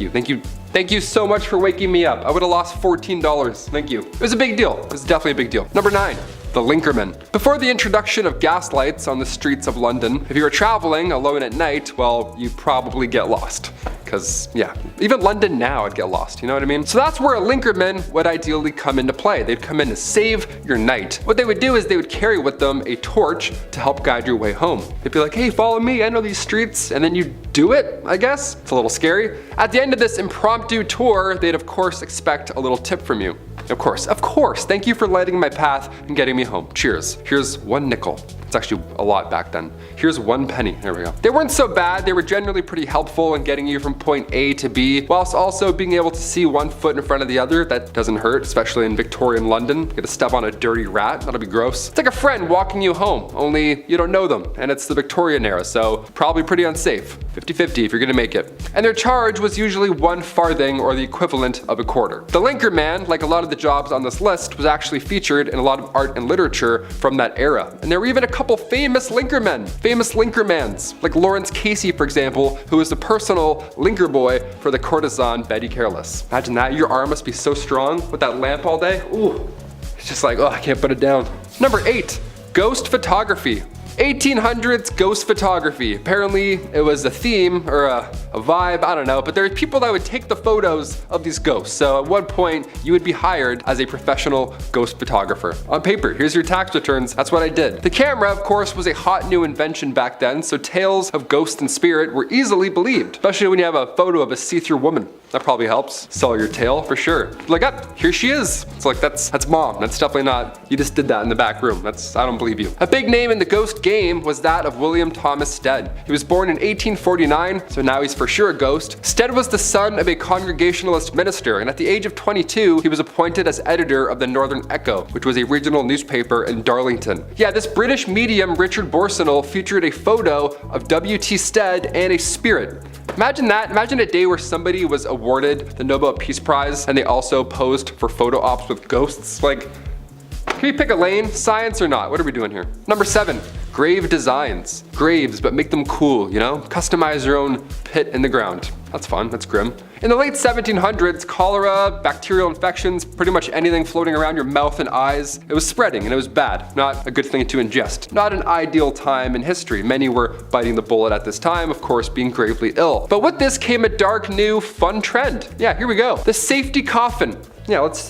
you so much for waking me up. I would have lost $14. Thank you. It was a big deal. It was definitely a big deal. Number 9. The linkerman. Before the introduction of gas lights on the streets of London, if you were traveling alone at night, well, you'd probably get lost. Because, yeah, even London now I'd get lost, you know what I mean? So that's where a linkerman would ideally come into play. They'd come in to save your night. What they would do is they would carry with them a torch to help guide your way home. They'd be like, hey, follow me, I know these streets, and then you do it, I guess. It's a little scary. At the end of this impromptu tour, they'd of course expect a little tip from you. Of course, thank you for lighting my path and getting me home. Cheers. Here's 1 nickel. It's actually a lot back then. Here's 1 penny. There we go. They weren't so bad. They were generally pretty helpful in getting you from point A to B, whilst also being able to see 1 foot in front of the other. That doesn't hurt, especially in Victorian London. You get to step on a dirty rat. That'll be gross. It's like a friend walking you home, only you don't know them, and it's the Victorian era, so probably pretty unsafe. 50-50 if you're gonna make it. And their charge was usually 1 farthing or the equivalent of a quarter. The linkerman, like a lot of the jobs on this list, was actually featured in a lot of art and literature from that era. And there were even a couple famous linkermans, like Lawrence Casey, for example, who was the personal linker boy for the courtesan Betty Careless. Imagine that, your arm must be so strong with that lamp all day. Ooh, it's just like, oh, I can't put it down. Number 8, ghost photography. 1800s ghost photography. Apparently it was a theme or a vibe, I don't know, but there are people that would take the photos of these ghosts. So at one point you would be hired as a professional ghost photographer. On paper, here's your tax returns, that's what I did. The camera, of course, was a hot new invention back then, so tales of ghost and spirit were easily believed, especially when you have a photo of a see-through woman. That probably helps sell your tale for sure. Like, here she is. It's like, that's mom. That's definitely not, you just did that in the back room. I don't believe you. A big name in the ghost game was that of William Thomas Stead. He was born in 1849, so now he's for sure a ghost. Stead was the son of a Congregationalist minister, and at the age of 22, he was appointed as editor of the Northern Echo, which was a regional newspaper in Darlington. Yeah, this British medium, Richard Borsonnel, featured a photo of W.T. Stead and a spirit. Imagine that. Imagine a day where somebody was awarded the Nobel Peace Prize and they also posed for photo ops with ghosts. Like, can we pick a lane? Science or not? What are we doing here? Number 7, grave designs. Graves, but make them cool, you know? Customize your own pit in the ground. That's fun, that's grim. In the late 1700s, cholera, bacterial infections, pretty much anything floating around your mouth and eyes, it was spreading and it was bad. Not a good thing to ingest. Not an ideal time in history. Many were biting the bullet at this time, of course, being gravely ill. But with this came a dark, new, fun trend. Yeah, here we go. The safety coffin. Yeah, let's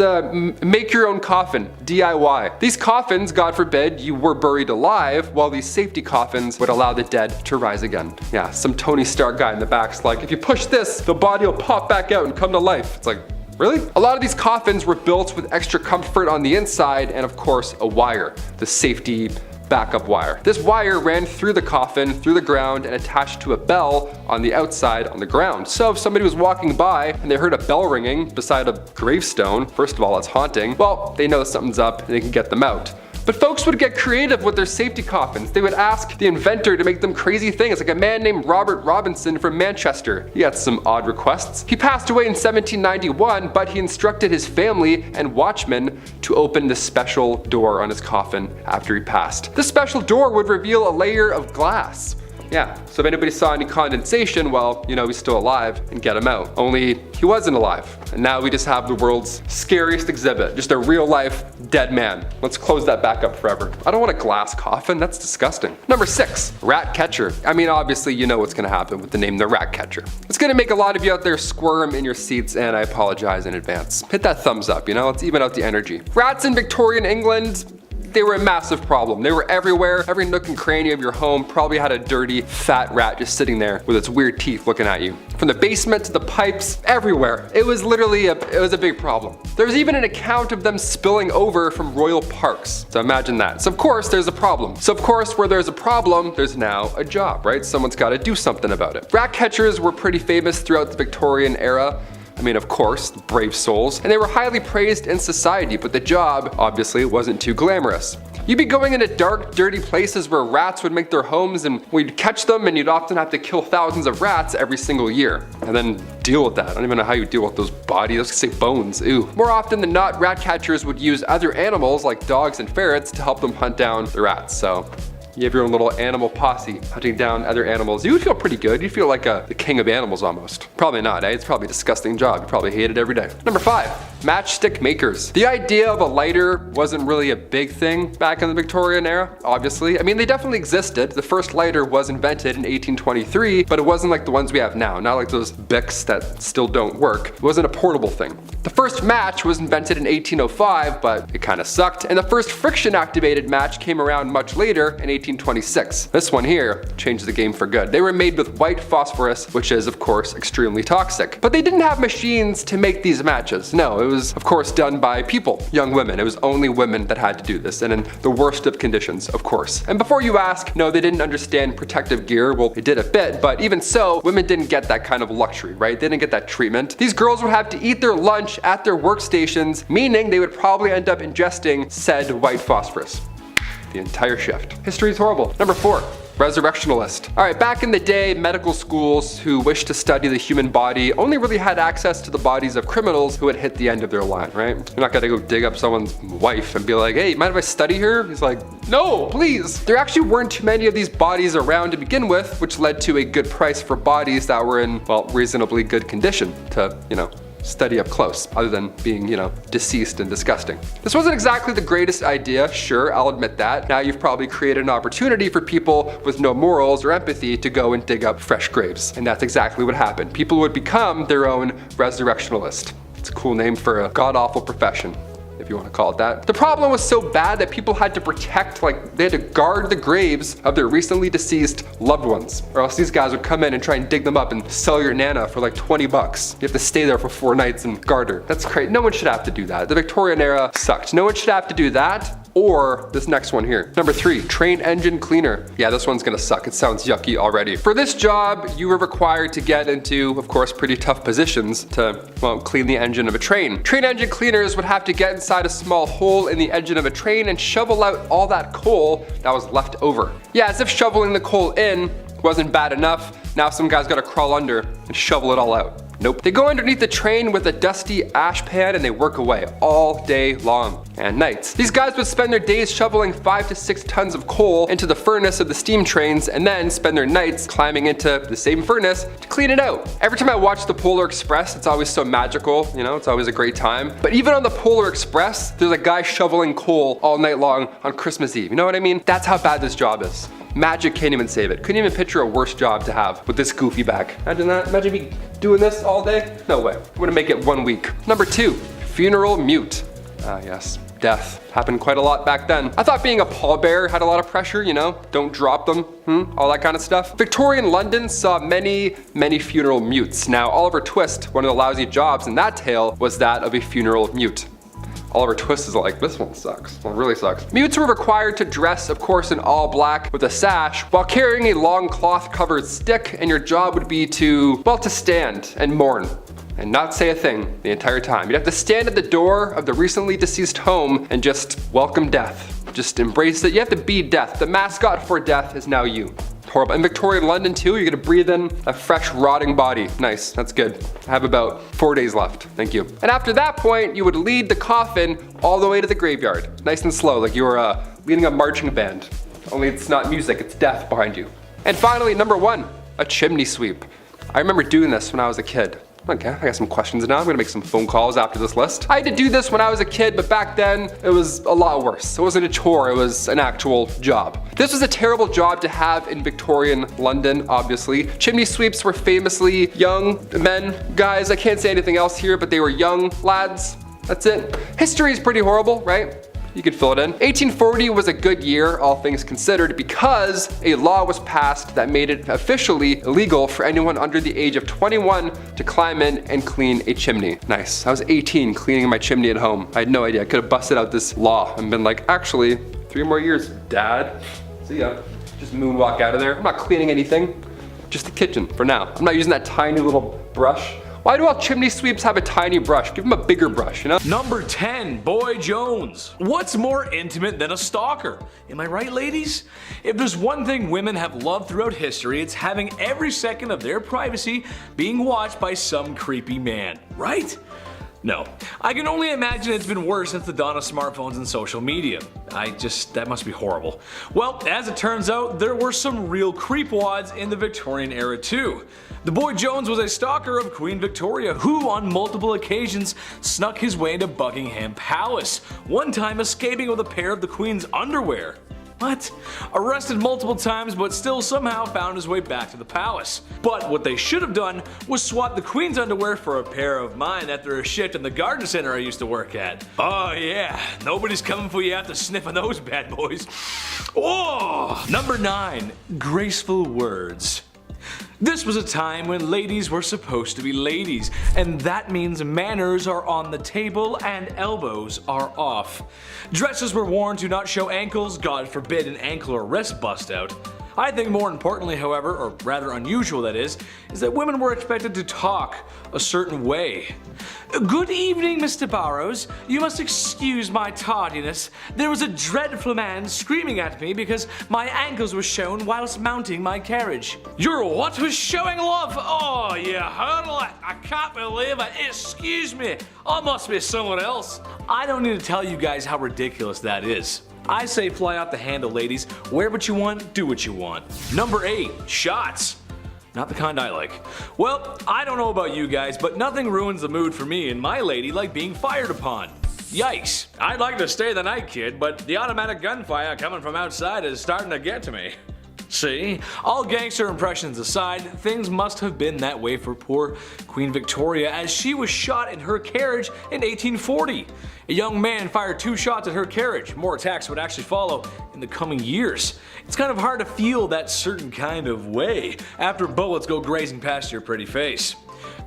make your own coffin, DIY. These coffins, God forbid, you were buried alive, while these safety coffins would allow the dead to rise again. Yeah, some Tony Stark guy in the back's like, if you push this, the body will pop back out and come to life. It's like, really? A lot of these coffins were built with extra comfort on the inside and of course a wire, the safety backup wire. This wire ran through the coffin, through the ground, and attached to a bell on the outside on the ground. So if somebody was walking by and they heard a bell ringing beside a gravestone, first of all, it's haunting, well, they know something's up and they can get them out. But folks would get creative with their safety coffins. They would ask the inventor to make them crazy things, like a man named Robert Robinson from Manchester. He had some odd requests. He passed away in 1791, but he instructed his family and watchmen to open this special door on his coffin after he passed. This special door would reveal a layer of glass. Yeah, so if anybody saw any condensation, well, you know he's still alive and get him out. Only he wasn't alive. And now we just have the world's scariest exhibit, just a real life dead man. Let's close that back up forever. I don't want a glass coffin, that's disgusting. Number 6, rat catcher. I mean, obviously you know what's gonna happen with the name the rat catcher. It's gonna make a lot of you out there squirm in your seats, and I apologize in advance. Hit that thumbs up, you know, let's even out the energy. Rats in Victorian England, they were a massive problem. They were everywhere. Every nook and cranny of your home probably had a dirty, fat rat just sitting there with its weird teeth looking at you. From the basement to the pipes, everywhere. It was literally a big problem. There was even an account of them spilling over from royal parks. So imagine that. So of course there's a problem. So of course where there's a problem, there's now a job, right? Someone's got to do something about it. Rat catchers were pretty famous throughout the Victorian era. I mean, of course, brave souls, and they were highly praised in society, but the job obviously wasn't too glamorous. You'd be going into dark, dirty places where rats would make their homes, and we'd catch them, and you'd often have to kill thousands of rats every single year. And then deal with that. I don't even know how you deal with those bodies. Let's say bones, ew. More often than not, rat catchers would use other animals like dogs and ferrets to help them hunt down the rats. So you have your own little animal posse hunting down other animals. You would feel pretty good. You'd feel like the king of animals almost. Probably not, eh? It's probably a disgusting job. You probably hate it every day. Number 5, matchstick makers. The idea of a lighter wasn't really a big thing back in the Victorian era, obviously. I mean, they definitely existed. The first lighter was invented in 1823, but it wasn't like the ones we have now. Not like those Bics that still don't work. It wasn't a portable thing. The first match was invented in 1805, but it kind of sucked. And the first friction-activated match came around much later in 1826. This one here changed the game for good. They were made with white phosphorus, which is of course extremely toxic. But they didn't have machines to make these matches. No, it was of course done by people, young women. It was only women that had to do this, and in the worst of conditions, of course. And before you ask, no, they didn't understand protective gear. Well, they did a bit, but even so, women didn't get that kind of luxury, right? They didn't get that treatment. These girls would have to eat their lunch at their workstations, meaning they would probably end up ingesting said white phosphorus the entire shift. History is horrible. Number 4, Resurrectionist. All right, back in the day, medical schools who wished to study the human body only really had access to the bodies of criminals who had hit the end of their line, right? You're not gonna go dig up someone's wife and be like, hey, mind if I study her? He's like, no, please. There actually weren't too many of these bodies around to begin with, which led to a good price for bodies that were in, well, reasonably good condition to, you know, study up close, other than being, you know, deceased and disgusting. This wasn't exactly the greatest idea, sure, I'll admit that. Now you've probably created an opportunity for people with no morals or empathy to go and dig up fresh graves. And that's exactly what happened. People would become their own resurrectionist. It's a cool name for a god-awful profession, if you want to call it that. The problem was so bad that people had to protect, like they had to guard the graves of their recently deceased loved ones, or else these guys would come in and try and dig them up and sell your nana for like 20 bucks. You have to stay there for 4 nights and guard her. That's crazy. No one should have to do that. The Victorian era sucked. No one should have to do that. Or this next one here. Number 3, train engine cleaner. Yeah, this one's gonna suck. It sounds yucky already. For this job, you were required to get into, of course, pretty tough positions to, well, clean the engine of a train. Train engine cleaners would have to get inside a small hole in the engine of a train and shovel out all that coal that was left over. Yeah, as if shoveling the coal in wasn't bad enough, now some guy's gotta crawl under and shovel it all out. Nope. They go underneath the train with a dusty ash pan and they work away all day long and nights. These guys would spend their days shoveling 5 to 6 tons of coal into the furnace of the steam trains and then spend their nights climbing into the same furnace to clean it out. Every time I watch the Polar Express, it's always so magical, you know, it's always a great time. But even on the Polar Express, there's a guy shoveling coal all night long on Christmas Eve. You know what I mean? That's how bad this job is. Magic can't even save it. Couldn't even picture a worse job to have with this goofy back. Imagine that. Imagine me doing this all day. No way. I'm gonna make it 1 week. Number 2, funeral mute. Yes, death. Happened quite a lot back then. I thought being a pallbearer had a lot of pressure, you know, don't drop them, all that kind of stuff. Victorian London saw many, many funeral mutes. Now, Oliver Twist, one of the lousy jobs in that tale, was that of a funeral mute. Oliver Twist is like, this one sucks. Well, it really sucks. Mutes were required to dress, of course, in all black with a sash while carrying a long cloth covered stick, and your job would be to, well, to stand and mourn and not say a thing the entire time. You'd have to stand at the door of the recently deceased home and just welcome death. Just embrace it. You have to be death. The mascot for death is now you. Horrible. In Victorian London too, you're gonna breathe in a fresh, rotting body. Nice, that's good. I have about 4 days left, thank you. And after that point, you would lead the coffin all the way to the graveyard. Nice and slow, like you were leading a marching band. Only it's not music, it's death behind you. And finally, number 1, a chimney sweep. I remember doing this when I was a kid. Okay, I got some questions now. I'm gonna make some phone calls after this list. I had to do this when I was a kid, but back then it was a lot worse. It wasn't a chore, it was an actual job. This was a terrible job to have in Victorian London, obviously. Chimney sweeps were famously young men, guys. I can't say anything else here, but they were young lads. That's it. History is pretty horrible, right? You could fill it in. 1840 was a good year, all things considered, because a law was passed that made it officially illegal for anyone under the age of 21 to climb in and clean a chimney. Nice. I was 18 cleaning my chimney at home. I had no idea. I could have busted out this law and been like, actually, 3 more years, Dad. See ya. Just moonwalk out of there. I'm not cleaning anything. Just the kitchen for now. I'm not using that tiny little brush. Why do all chimney sweeps have a tiny brush? Give them a bigger brush, you know? Number 10, Boy Jones. What's more intimate than a stalker? Am I right, ladies? If there's one thing women have loved throughout history, it's having every second of their privacy being watched by some creepy man, right? No. I can only imagine it's been worse since the dawn of smartphones and social media. That must be horrible. Well, as it turns out, there were some real creepwads in the Victorian era too. The Boy Jones was a stalker of Queen Victoria who on multiple occasions snuck his way into Buckingham Palace, one time escaping with a pair of the Queen's underwear. What? Arrested multiple times but still somehow found his way back to the palace. But what they should have done was swap the Queen's underwear for a pair of mine after a shift in the garden center I used to work at. Oh yeah, nobody's coming for you after sniffing those bad boys. Oh! Number 9, graceful words. This was a time when ladies were supposed to be ladies, and that means manners are on the table and elbows are off. Dresses were worn to not show ankles, God forbid an ankle or wrist bust out. I think more importantly, however, or rather unusual that is that women were expected to talk a certain way. Good evening, Mr. Burrows. You must excuse my tardiness. There was a dreadful man screaming at me because my ankles were shown whilst mounting my carriage. Your what was showing, love? Oh, you hurdle! I can't believe it. Excuse me. I must be someone else. I don't need to tell you guys how ridiculous that is. I say fly out the handle, ladies. Wear what you want, do what you want. Number 8, shots. Not the kind I like. Well, I don't know about you guys, but nothing ruins the mood for me and my lady like being fired upon. Yikes. I'd like to stay the night, kid, but the automatic gunfire coming from outside is starting to get to me. See, all gangster impressions aside, things must have been that way for poor Queen Victoria as she was shot in her carriage in 1840. A young man fired 2 shots at her carriage. More attacks would actually follow in the coming years. It's kind of hard to feel that certain kind of way after bullets go grazing past your pretty face.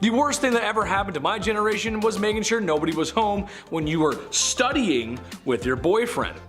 The worst thing that ever happened to my generation was making sure nobody was home when you were studying with your boyfriend.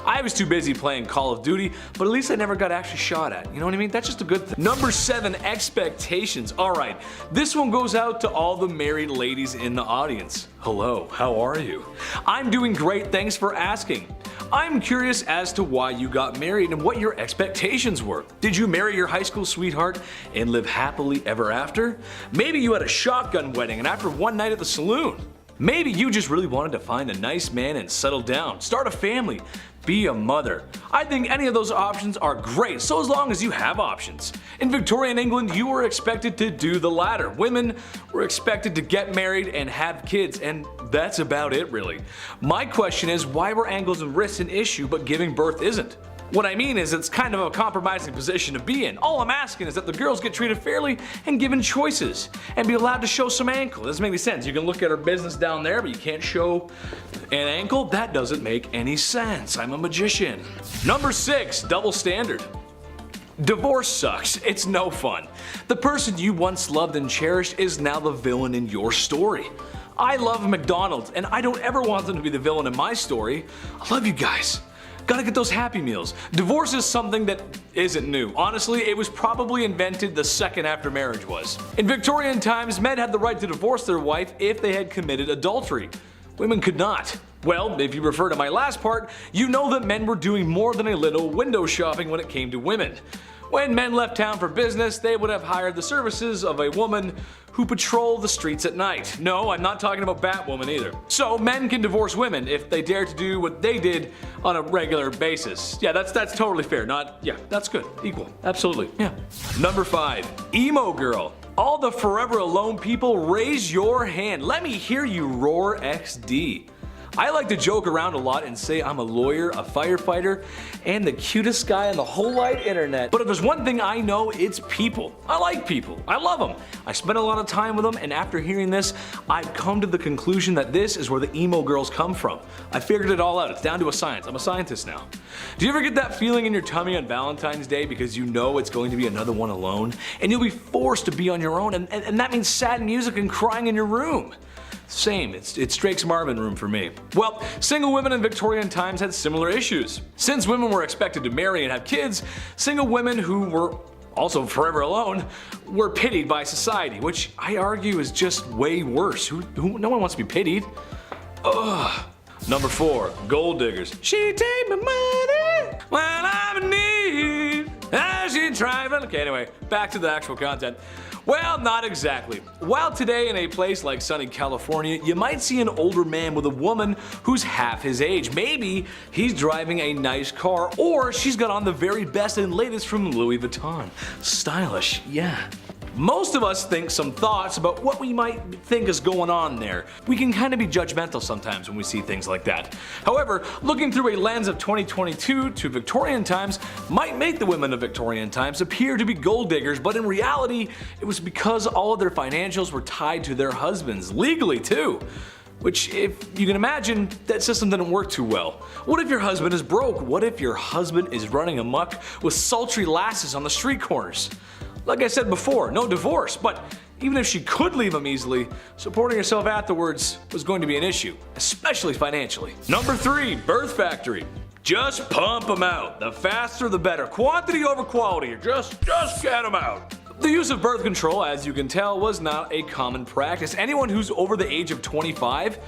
I was too busy playing Call of Duty, but at least I never got actually shot at. You know what I mean? That's just a good thing. Number 7, expectations. Alright, this one goes out to all the married ladies in the audience. Hello, how are you? I'm doing great, thanks for asking. I'm curious as to why you got married and what your expectations were. Did you marry your high school sweetheart and live happily ever after? Maybe you had a shotgun wedding and after one night at the saloon. Maybe you just really wanted to find a nice man and settle down, start a family, be a mother. I think any of those options are great, so as long as you have options. In Victorian England, you were expected to do the latter. Women were expected to get married and have kids, and that's about it really. My question is, why were ankles and wrists an issue but giving birth isn't? What I mean is it's kind of a compromising position to be in. All I'm asking is that the girls get treated fairly and given choices and be allowed to show some ankle. Doesn't make any sense. You can look at her business down there but you can't show an ankle? That doesn't make any sense. I'm a magician. Number 6, double standard. Divorce sucks. It's no fun. The person you once loved and cherished is now the villain in your story. I love McDonald's and I don't ever want them to be the villain in my story. I love you guys. Gotta get those Happy Meals. Divorce is something that isn't new. Honestly, it was probably invented the second after marriage was. In Victorian times, men had the right to divorce their wife if they had committed adultery. Women could not. Well, if you refer to my last part, you know that men were doing more than a little window shopping when it came to women. When men left town for business, they would have hired the services of a woman who patrolled the streets at night. No, I'm not talking about Batwoman either. So men can divorce women if they dare to do what they did on a regular basis. Yeah, that's totally fair. That's good. Equal. Absolutely. Yeah. Number 5. Emo girl. All the forever alone people, raise your hand. Let me hear you roar XD. I like to joke around a lot and say I'm a lawyer, a firefighter, and the cutest guy on the whole wide internet. But if there's one thing I know, it's people. I like people. I love them. I spend a lot of time with them, and after hearing this, I've come to the conclusion that this is where the emo girls come from. I figured it all out. It's down to a science. I'm a scientist now. Do you ever get that feeling in your tummy on Valentine's Day because you know it's going to be another one alone? And you'll be forced to be on your own, and that means sad music and crying in your room. Same, it's Drake's Marvin room for me. Well, single women in Victorian times had similar issues. Since women were expected to marry and have kids, single women who were also forever alone were pitied by society, which I argue is just way worse. No one wants to be pitied. Ugh. Number 4, gold diggers. She take my money when I'm in need. As she driving. Okay, anyway, back to the actual content. Well, not exactly. While today in a place like sunny California, you might see an older man with a woman who's half his age. Maybe he's driving a nice car, or she's got on the very best and latest from Louis Vuitton. Stylish, yeah. Most of us think some thoughts about what we might think is going on there. We can kind of be judgmental sometimes when we see things like that. However, looking through a lens of 2022 to Victorian times might make the women of Victorian times appear to be gold diggers, but in reality, it was because all of their financials were tied to their husbands, legally too. Which, if you can imagine, that system didn't work too well. What if your husband is broke? What if your husband is running amok with sultry lasses on the street corners? Like I said before, no divorce, but even if she could leave him easily, supporting herself afterwards was going to be an issue, especially financially. Number 3, birth factory. Just pump them out. The faster the better. Quantity over quality. Just get them out. The use of birth control, as you can tell, was not a common practice. Anyone who's over the age of 25,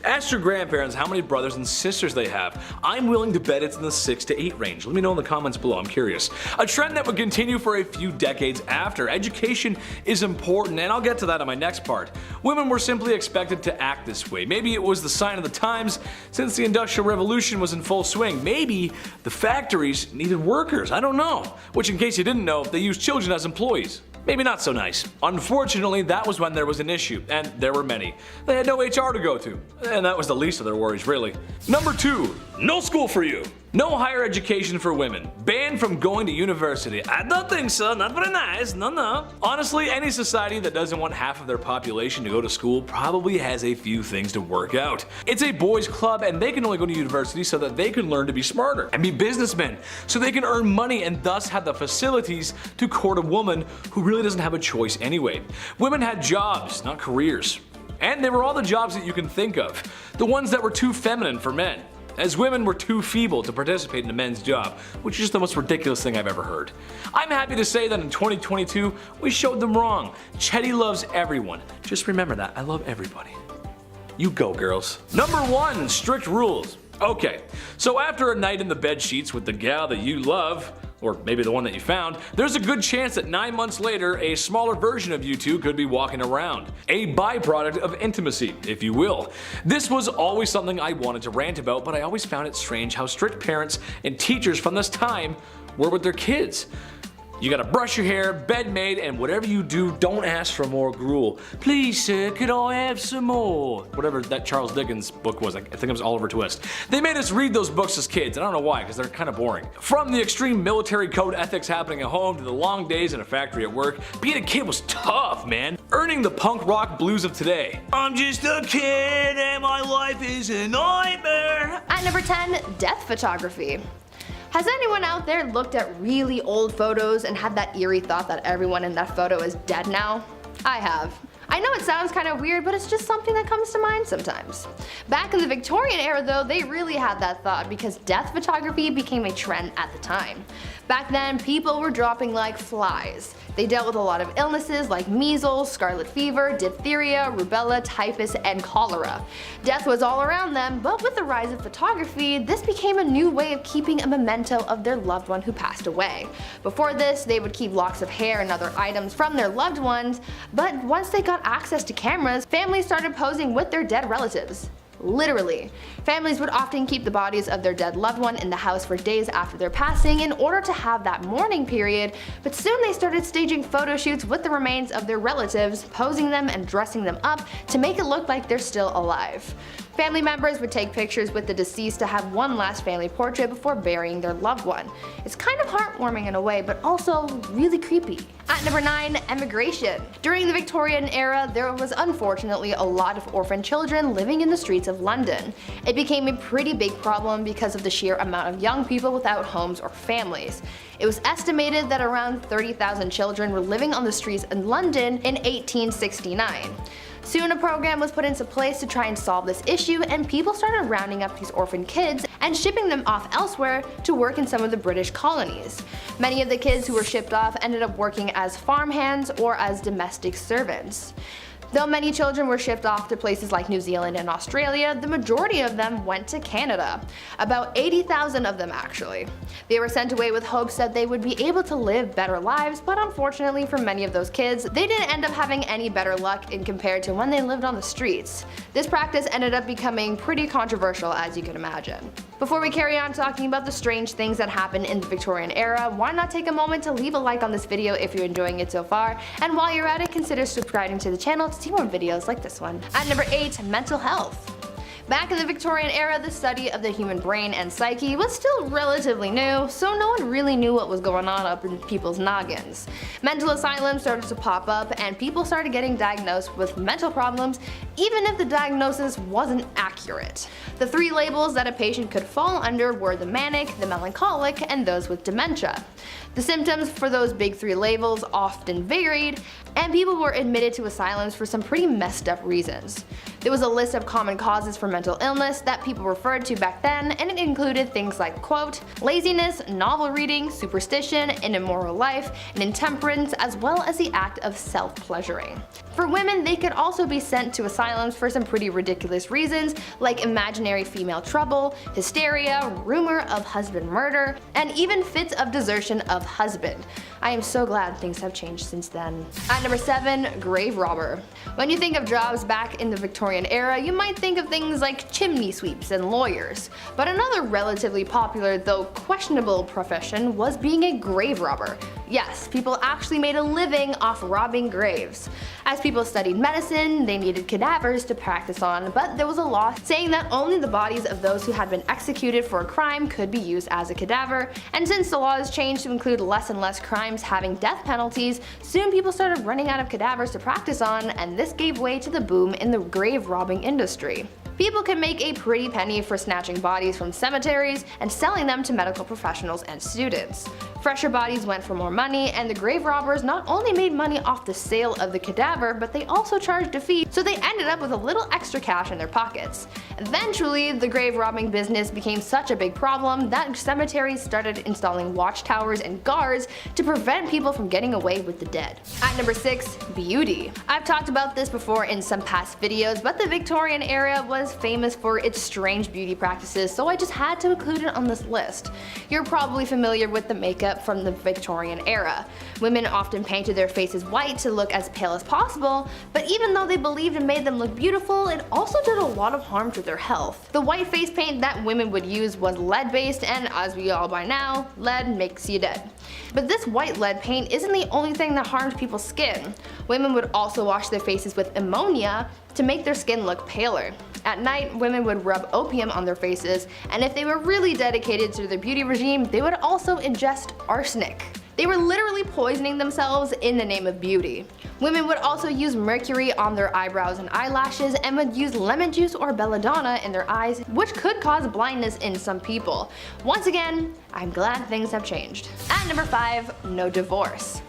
ask your grandparents how many brothers and sisters they have. I'm willing to bet it's in the 6 to 8 range. Let me know in the comments below, I'm curious. A trend that would continue for a few decades after. Education is important, and I'll get to that in my next part. Women were simply expected to act this way. Maybe it was the sign of the times since the Industrial Revolution was in full swing. Maybe the factories needed workers, I don't know. Which, in case you didn't know, they used children as employees. Maybe not so nice. Unfortunately, that was when there was an issue, and there were many. They had no HR to go to, and that was the least of their worries, really. Number 2, no school for you. No higher education for women. Banned from going to university. I don't think so, not very nice, no. Honestly, any society that doesn't want half of their population to go to school probably has a few things to work out. It's a boys' club, and they can only go to university so that they can learn to be smarter and be businessmen, so they can earn money and thus have the facilities to court a woman who really doesn't have a choice anyway. Women had jobs, not careers. And they were all the jobs that you can think of. The ones that were too feminine for men, as women were too feeble to participate in a men's job, which is the most ridiculous thing I've ever heard. I'm happy to say that in 2022, we showed them wrong. Chetty loves everyone. Just remember that, I love everybody. You go, girls. Number 1, strict rules. Okay, so after a night in the bed sheets with the gal that you love, or maybe the one that you found, there's a good chance that 9 months later, a smaller version of you two could be walking around. A byproduct of intimacy, if you will. This was always something I wanted to rant about, but I always found it strange how strict parents and teachers from this time were with their kids. You gotta brush your hair, bed made, and whatever you do, don't ask for more gruel. Please, sir, could I have some more? Whatever that Charles Dickens book was, I think it was Oliver Twist. They made us read those books as kids, and I don't know why, because they're kind of boring. From the extreme military code ethics happening at home to the long days in a factory at work, being a kid was tough, man. Earning the punk rock blues of today. I'm just a kid and my life is a nightmare. At number 10, death photography. Has anyone out there looked at really old photos and had that eerie thought that everyone in that photo is dead now? I have. I know it sounds kind of weird, but it's just something that comes to mind sometimes. Back in the Victorian era though, they really had that thought because death photography became a trend at the time. Back then, people were dropping like flies. They dealt with a lot of illnesses like measles, scarlet fever, diphtheria, rubella, typhus, and cholera. Death was all around them, but with the rise of photography, this became a new way of keeping a memento of their loved one who passed away. Before this, they would keep locks of hair and other items from their loved ones, but once they got access to cameras, families started posing with their dead relatives. Literally. Families would often keep the bodies of their dead loved one in the house for days after their passing in order to have that mourning period, but soon they started staging photo shoots with the remains of their relatives, posing them and dressing them up to make it look like they're still alive. Family members would take pictures with the deceased to have one last family portrait before burying their loved one. It's kind of heartwarming in a way, but also really creepy. At number 9, emigration. During the Victorian era, there was unfortunately a lot of orphan children living in the streets of London. It became a pretty big problem because of the sheer amount of young people without homes or families. It was estimated that around 30,000 children were living on the streets in London in 1869. Soon a program was put into place to try and solve this issue, and people started rounding up these orphan kids and shipping them off elsewhere to work in some of the British colonies. Many of the kids who were shipped off ended up working as farmhands or as domestic servants. Though many children were shipped off to places like New Zealand and Australia, the majority of them went to Canada. About 80,000 of them actually. They were sent away with hopes that they would be able to live better lives, but unfortunately for many of those kids, they didn't end up having any better luck in compared to when they lived on the streets. This practice ended up becoming pretty controversial, as you can imagine. Before we carry on talking about the strange things that happened in the Victorian era, why not take a moment to leave a like on this video if you're enjoying it so far, and while you're at it, consider subscribing to the channel to see more videos like this one. At number 8, mental health. Back in the Victorian era, the study of the human brain and psyche was still relatively new, so no one really knew what was going on up in people's noggins. Mental asylums started to pop up, and people started getting diagnosed with mental problems even if the diagnosis wasn't accurate. The 3 labels that a patient could fall under were the manic, the melancholic, and those with dementia. The symptoms for those big 3 labels often varied, and people were admitted to asylums for some pretty messed up reasons. There was a list of common causes for mental illness that people referred to back then, and it included things like, quote, laziness, novel reading, superstition, an immoral life, and intemperance, as well as the act of self-pleasuring. For women, they could also be sent to asylums for some pretty ridiculous reasons, like imaginary female trouble, hysteria, rumor of husband murder, and even fits of desertion of husband. I am so glad things have changed since then. At number 7, grave robber. When you think of jobs back in the Victorian era, you might think of things like chimney sweeps and lawyers. But another relatively popular, though questionable profession was being a grave robber. Yes, people actually made a living off robbing graves. As people studied medicine, they needed cadavers to practice on, but there was a law saying that only the bodies of those who had been executed for a crime could be used as a cadaver, and since the laws changed to include less and less crimes having death penalties, soon people started running out of cadavers to practice on, and this gave way to the boom in the grave robbing industry. People could make a pretty penny for snatching bodies from cemeteries and selling them to medical professionals and students. Fresher bodies went for more money, and the grave robbers not only made money off the sale of the cadaver, but they also charged a fee, so they ended up with a little extra cash in their pockets. Eventually, the grave robbing business became such a big problem that cemeteries started installing watchtowers and guards to prevent people from getting away with the dead. At number 6, beauty. I've talked about this before in some past videos, but the Victorian era was famous for its strange beauty practices, so I just had to include it on this list. You're probably familiar with the makeup from the Victorian era. Women often painted their faces white to look as pale as possible, but even though they believed it made them look beautiful, it also did a lot of harm to their health. The white face paint that women would use was lead-based, and as we all by now, lead makes you dead. But this white lead paint isn't the only thing that harmed people's skin. Women would also wash their faces with ammonia to make their skin look paler. At night, women would rub opium on their faces, and if they were really dedicated to their beauty regime, they would also ingest arsenic. They were literally poisoning themselves in the name of beauty. Women would also use mercury on their eyebrows and eyelashes, and would use lemon juice or belladonna in their eyes, which could cause blindness in some people. Once again, I'm glad things have changed. At number 5, no divorce.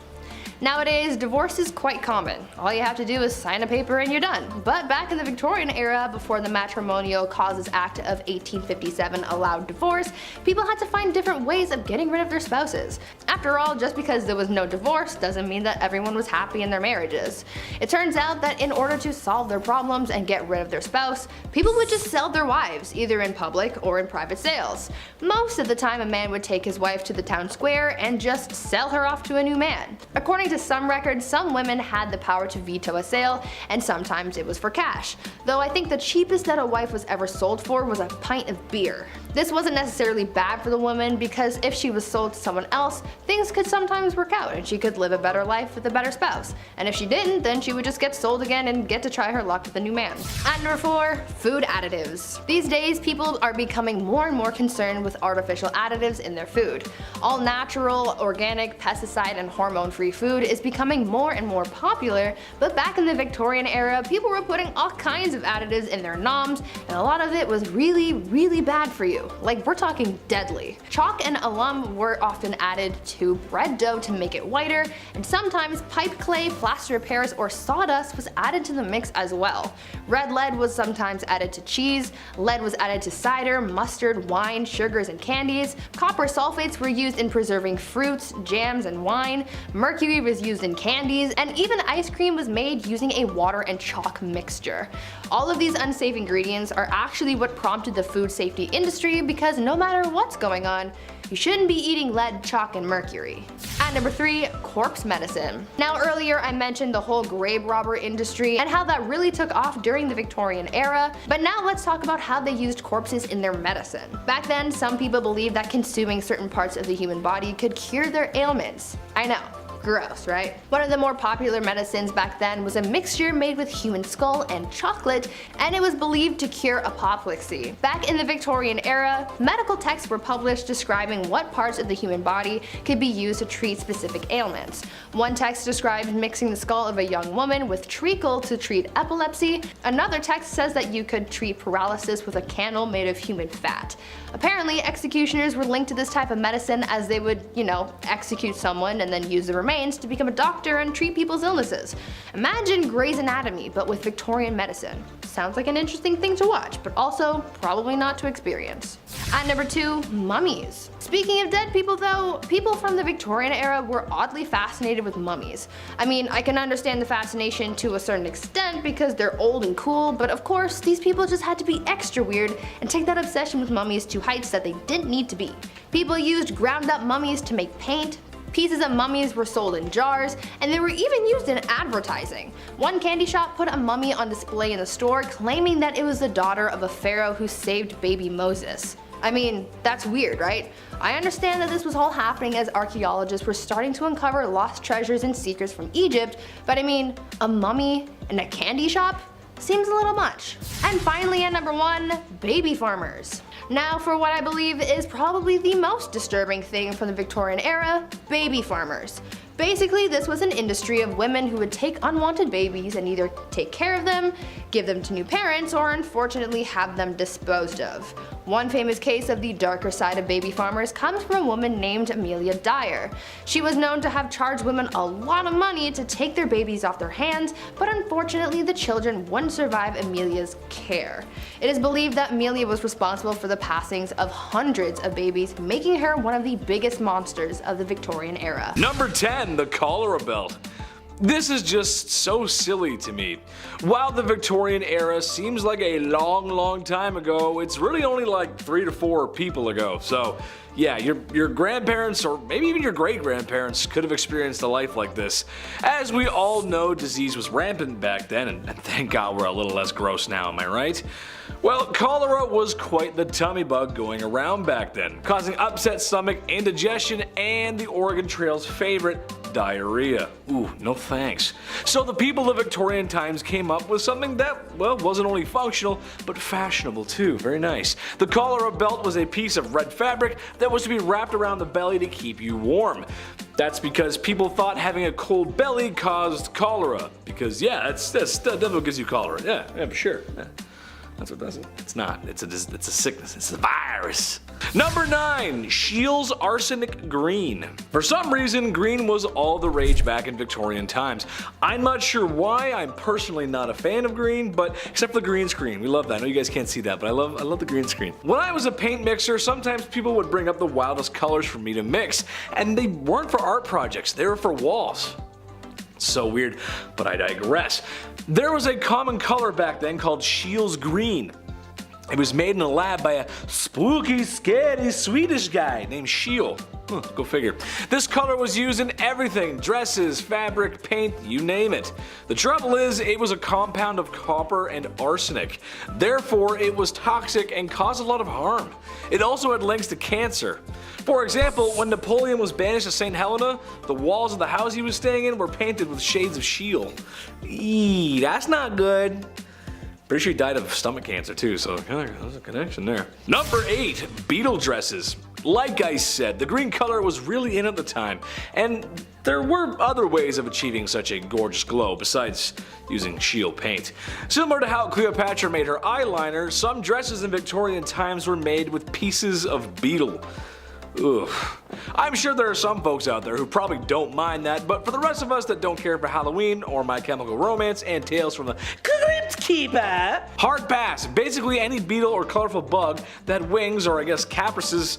Nowadays, divorce is quite common. All you have to do is sign a paper and you're done. But back in the Victorian era, before the Matrimonial Causes Act of 1857 allowed divorce, people had to find different ways of getting rid of their spouses. After all, just because there was no divorce doesn't mean that everyone was happy in their marriages. It turns out that in order to solve their problems and get rid of their spouse, people would just sell their wives, either in public or in private sales. Most of the time, a man would take his wife to the town square and just sell her off to a new man. According to some records, some women had the power to veto a sale, and sometimes it was for cash. Though I think the cheapest that a wife was ever sold for was a pint of beer. This wasn't necessarily bad for the woman, because if she was sold to someone else, things could sometimes work out and she could live a better life with a better spouse. And if she didn't, then she would just get sold again and get to try her luck with a new man. At number 4, food additives. These days, people are becoming more and more concerned with artificial additives in their food. All natural, organic, pesticide, and hormone-free food is becoming more and more popular, but back in the Victorian era, people were putting all kinds of additives in their noms, and a lot of it was really, really bad for you. Like, we're talking deadly. Chalk and alum were often added to bread dough to make it whiter, and sometimes pipe clay, plaster of Paris, or sawdust was added to the mix as well. Red lead was sometimes added to cheese, lead was added to cider, mustard, wine, sugars, and candies. Copper sulfates were used in preserving fruits, jams, and wine. Mercury was used in candies, and even ice cream was made using a water and chalk mixture. All of these unsafe ingredients are actually what prompted the food safety industry, because no matter what's going on, you shouldn't be eating lead, chalk, and mercury. At number 3, corpse medicine. Now earlier I mentioned the whole grave robber industry and how that really took off during the Victorian era, but now let's talk about how they used corpses in their medicine. Back then, some people believed that consuming certain parts of the human body could cure their ailments. I know. Gross, right? One of the more popular medicines back then was a mixture made with human skull and chocolate, and it was believed to cure apoplexy. Back in the Victorian era, medical texts were published describing what parts of the human body could be used to treat specific ailments. One text described mixing the skull of a young woman with treacle to treat epilepsy. Another text says that you could treat paralysis with a candle made of human fat. Apparently, executioners were linked to this type of medicine, as they would, execute someone and then use the remains to become a doctor and treat people's illnesses. Imagine Grey's Anatomy, but with Victorian medicine. Sounds like an interesting thing to watch, but also probably not to experience. At number 2, mummies. Speaking of dead people though, people from the Victorian era were oddly fascinated with mummies. I mean, I can understand the fascination to a certain extent because they're old and cool, but of course, these people just had to be extra weird and take that obsession with mummies to heights that they didn't need to be. People used ground up mummies to make paint. Pieces of mummies were sold in jars, and they were even used in advertising. One candy shop put a mummy on display in the store, claiming that it was the daughter of a pharaoh who saved baby Moses. I mean, that's weird, right? I understand that this was all happening as archaeologists were starting to uncover lost treasures and secrets from Egypt, but I mean, a mummy in a candy shop? Seems a little much. And finally, at number 1, baby farmers. Now for what I believe is probably the most disturbing thing from the Victorian era, baby farmers. Basically, this was an industry of women who would take unwanted babies and either take care of them, give them to new parents, or unfortunately have them disposed of. One famous case of the darker side of baby farmers comes from a woman named Amelia Dyer. She was known to have charged women a lot of money to take their babies off their hands, but unfortunately the children wouldn't survive Amelia's care. It is believed that Amelia was responsible for the passings of hundreds of babies, making her one of the biggest monsters of the Victorian era. Number 10, the cholera belt. This is just so silly to me. While the Victorian era seems like a long time ago, it's really only like 3 to 4 people ago. So yeah, your grandparents or maybe even your great-grandparents could have experienced a life like this. As we all know, disease was rampant back then, and thank God we're a little less gross now, am I right? Well, cholera was quite the tummy bug going around back then, causing upset stomach, indigestion, and the Oregon Trail's favorite, diarrhea. Ooh, no thanks. So the people of Victorian times came up with something that, well, wasn't only functional, but fashionable too. Very nice. The cholera belt was a piece of red fabric that was to be wrapped around the belly to keep you warm. That's because people thought having a cold belly caused cholera. Because yeah, that definitely gives you cholera. Yeah, for sure. Yeah. That's what does it. It's not. It's a sickness. It's a virus. Number 9. Scheele's Arsenic Green. For some reason, green was all the rage back in Victorian times. I'm not sure why. I'm personally not a fan of green, but except for the green screen. We love that. I know you guys can't see that, but I love the green screen. When I was a paint mixer, sometimes people would bring up the wildest colors for me to mix, and they weren't for art projects, they were for walls. So weird, but I digress. There was a common color back then called Scheele's Green. It was made in a lab by a spooky, scary Swedish guy named Scheele. Go figure. This color was used in everything: dresses, fabric, paint, you name it. The trouble is, it was a compound of copper and arsenic. Therefore, it was toxic and caused a lot of harm. It also had links to cancer. For example, when Napoleon was banished to St. Helena, the walls of the house he was staying in were painted with shades of Scheele. Eee, that's not good. Pretty sure he died of stomach cancer too, so there's a connection there. Number 8. Beetle dresses. Like I said, the green color was really in at the time, and there were other ways of achieving such a gorgeous glow besides using Scheele paint. Similar to how Cleopatra made her eyeliner, some dresses in Victorian times were made with pieces of beetle. Ugh. I'm sure there are some folks out there who probably don't mind that, but for the rest of us that don't care for Halloween or My Chemical Romance and Tales from the Crypt Keeper, hard pass. Basically any beetle or colorful bug that wings, or I guess caprices,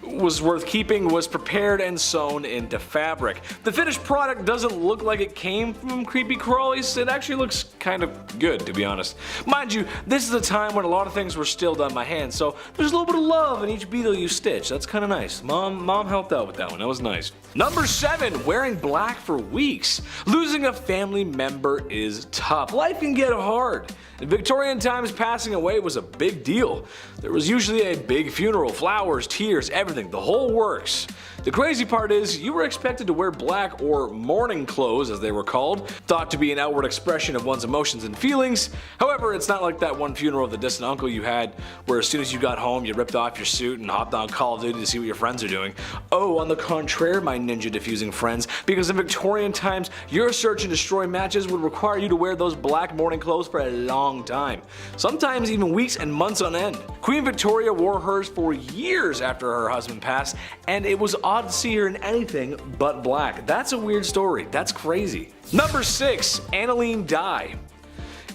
was worth keeping was prepared and sewn into fabric. The finished product doesn't look like it came from creepy crawlies. It actually looks kind of good, to be honest. Mind you, this is a time when a lot of things were still done by hand, so there's a little bit of love in each beetle you stitch. That's kind of nice. Mom helped out with that one. That was nice. Number 7. Wearing black for weeks. Losing a family member is tough. Life can get hard. In Victorian times, passing away was a big deal. There was usually a big funeral, flowers, tears, everything, the whole works. The crazy part is, you were expected to wear black, or mourning clothes as they were called, thought to be an outward expression of one's emotions and feelings. However, it's not like that one funeral of the distant uncle you had, where as soon as you got home you ripped off your suit and hopped on Call of Duty to see what your friends are doing. Oh, on the contrary, my ninja diffusing friends, because in Victorian times, your search and destroy matches would require you to wear those black mourning clothes for a long time. Sometimes even weeks and months on end. Queen Victoria wore hers for years after her husband passed, and it was odd to see her in anything but black. That's a weird story. That's crazy. Number 6. Aniline dye.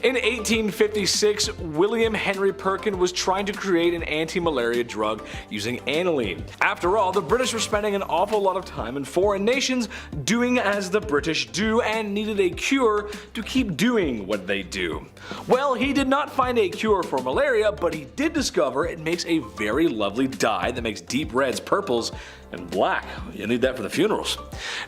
In 1856, William Henry Perkin was trying to create an anti-malaria drug using aniline. After all, the British were spending an awful lot of time in foreign nations doing as the British do and needed a cure to keep doing what they do. Well, he did not find a cure for malaria, but he did discover it makes a very lovely dye that makes deep reds, purples, and black. You need that for the funerals.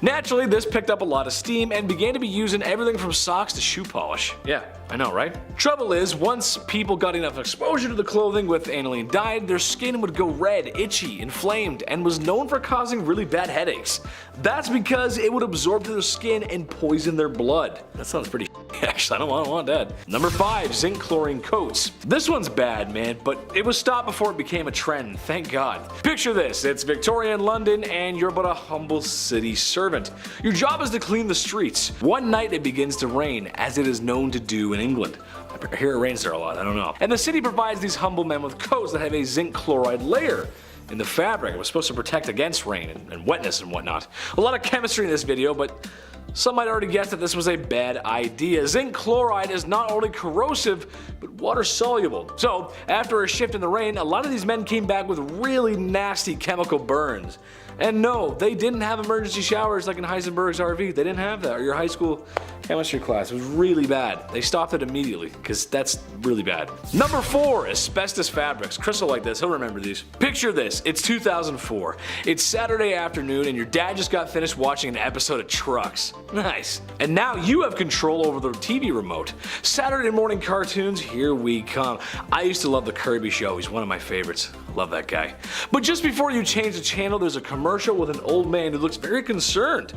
Naturally, this picked up a lot of steam and began to be used in everything from socks to shoe polish. Yeah, I know, right? Trouble is, once people got enough exposure to the clothing with aniline dye, their skin would go red, itchy, inflamed, and was known for causing really bad headaches. That's because it would absorb to their skin and poison their blood. That sounds pretty actually, I don't want that. Number 5. Zinc chlorine coats. This one's bad, man, but it was stopped before it became a trend, thank God. Picture this, it's Victorian London and you're but a humble city servant. Your job is to clean the streets. One night it begins to rain, as it is known to do in England. I hear it rains there a lot, I don't know. And the city provides these humble men with coats that have a zinc chloride layer in the fabric. It was supposed to protect against rain and wetness and whatnot. A lot of chemistry in this video, but some might already guess that this was a bad idea. Zinc chloride is not only corrosive, but water soluble. So, after a shift in the rain, a lot of these men came back with really nasty chemical burns. And no, they didn't have emergency showers like in Heisenberg's RV. They didn't have that, or your high school chemistry class. It was really bad. They stopped it immediately, because that's really bad. Number 4. Asbestos fabrics. Crystal like this, he'll remember these. Picture this, it's 2004. It's Saturday afternoon and your dad just got finished watching an episode of Trucks. Nice. And now you have control over the TV remote. Saturday morning cartoons, here we come. I used to love the Kirby Show, he's one of my favorites. Love that guy. But just before you change the channel, there's a commercial with an old man who looks very concerned.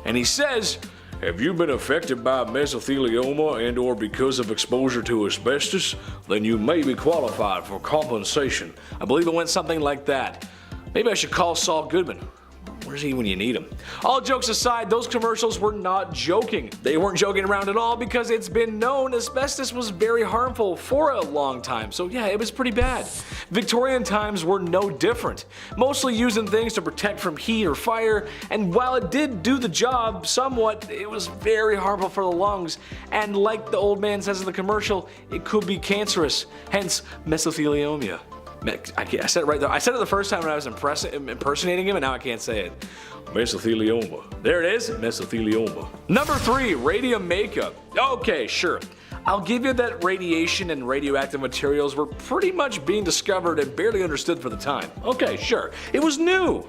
And he says, "Have you been affected by mesothelioma and or because of exposure to asbestos? Then you may be qualified for compensation." I believe it went something like that. Maybe I should call Saul Goodman. Where's he when you need him? All jokes aside, those commercials were not joking. They weren't joking around at all because it's been known asbestos was very harmful for a long time. So yeah, it was pretty bad. Victorian times were no different. Mostly using things to protect from heat or fire, and while it did do the job somewhat, it was very harmful for the lungs, and like the old man says in the commercial, it could be cancerous, hence mesothelioma. I said it right there. I said it the first time when I was impersonating him, and now I can't say it. Mesothelioma. There it is, mesothelioma. Number 3, radium makeup. Okay, sure. I'll give you that radiation and radioactive materials were pretty much being discovered and barely understood for the time. Okay, sure. It was new.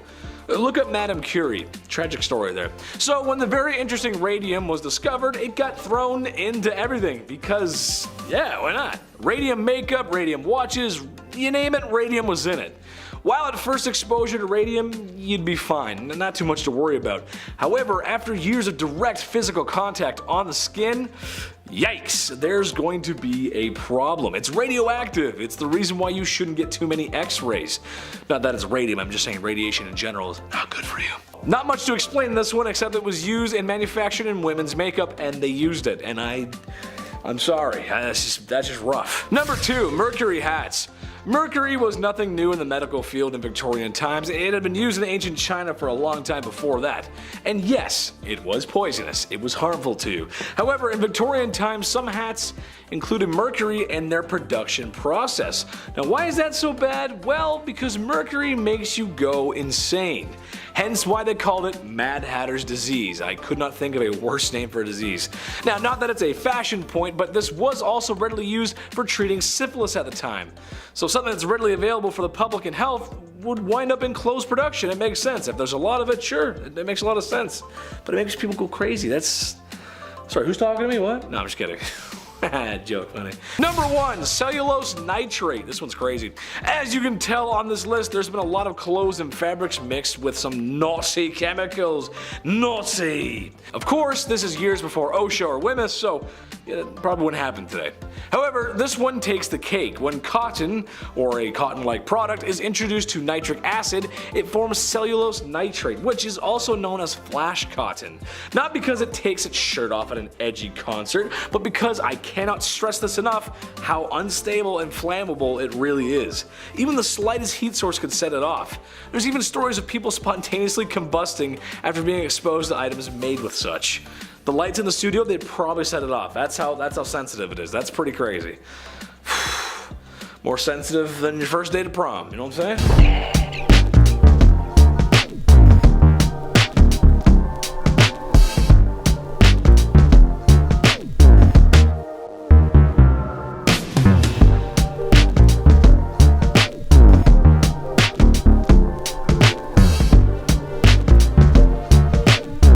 Look at Madame Curie. Tragic story there. So when the very interesting radium was discovered, it got thrown into everything because, yeah, why not? Radium makeup, radium watches, you name it, radium was in it. While at first exposure to radium, you'd be fine, not too much to worry about. However, after years of direct physical contact on the skin, yikes, there's going to be a problem. It's radioactive. It's the reason why you shouldn't get too many X-rays. Not that it's radium, I'm just saying radiation in general is not good for you. Not much to explain in this one except it was used and manufactured in women's makeup and they used it, and I'm sorry, that's just rough. Number 2, mercury hats. Mercury was nothing new in the medical field in Victorian times. It had been used in ancient China for a long time before that. And yes, it was poisonous. It was harmful to you. However, in Victorian times, some hats included mercury in their production process. Now, why is that so bad? Well, because mercury makes you go insane. Hence why they called it Mad Hatter's disease. I could not think of a worse name for a disease. Now, not that it's a fashion point, but this was also readily used for treating syphilis at the time. So something that's readily available for the public and health would wind up in closed production. It makes sense. If there's a lot of it, sure, it makes a lot of sense. But it makes people go crazy. Sorry, who's talking to me? What? No, I'm just kidding. Joke, funny. Number 1, cellulose nitrate. This one's crazy. As you can tell on this list, there's been a lot of clothes and fabrics mixed with some naughty chemicals. Naughty! Of course, this is years before OSHA or WMS, so it probably wouldn't happen today. However, this one takes the cake. When cotton, or a cotton-like product, is introduced to nitric acid, it forms cellulose nitrate, which is also known as flash cotton. Not because it takes its shirt off at an edgy concert, but because I cannot stress this enough how unstable and flammable it really is. Even the slightest heat source could set it off. There's even stories of people spontaneously combusting after being exposed to items made with such. The lights in the studio, they'd probably set it off. That's how sensitive it is. That's pretty crazy. More sensitive than your first day to prom, you know what I'm saying?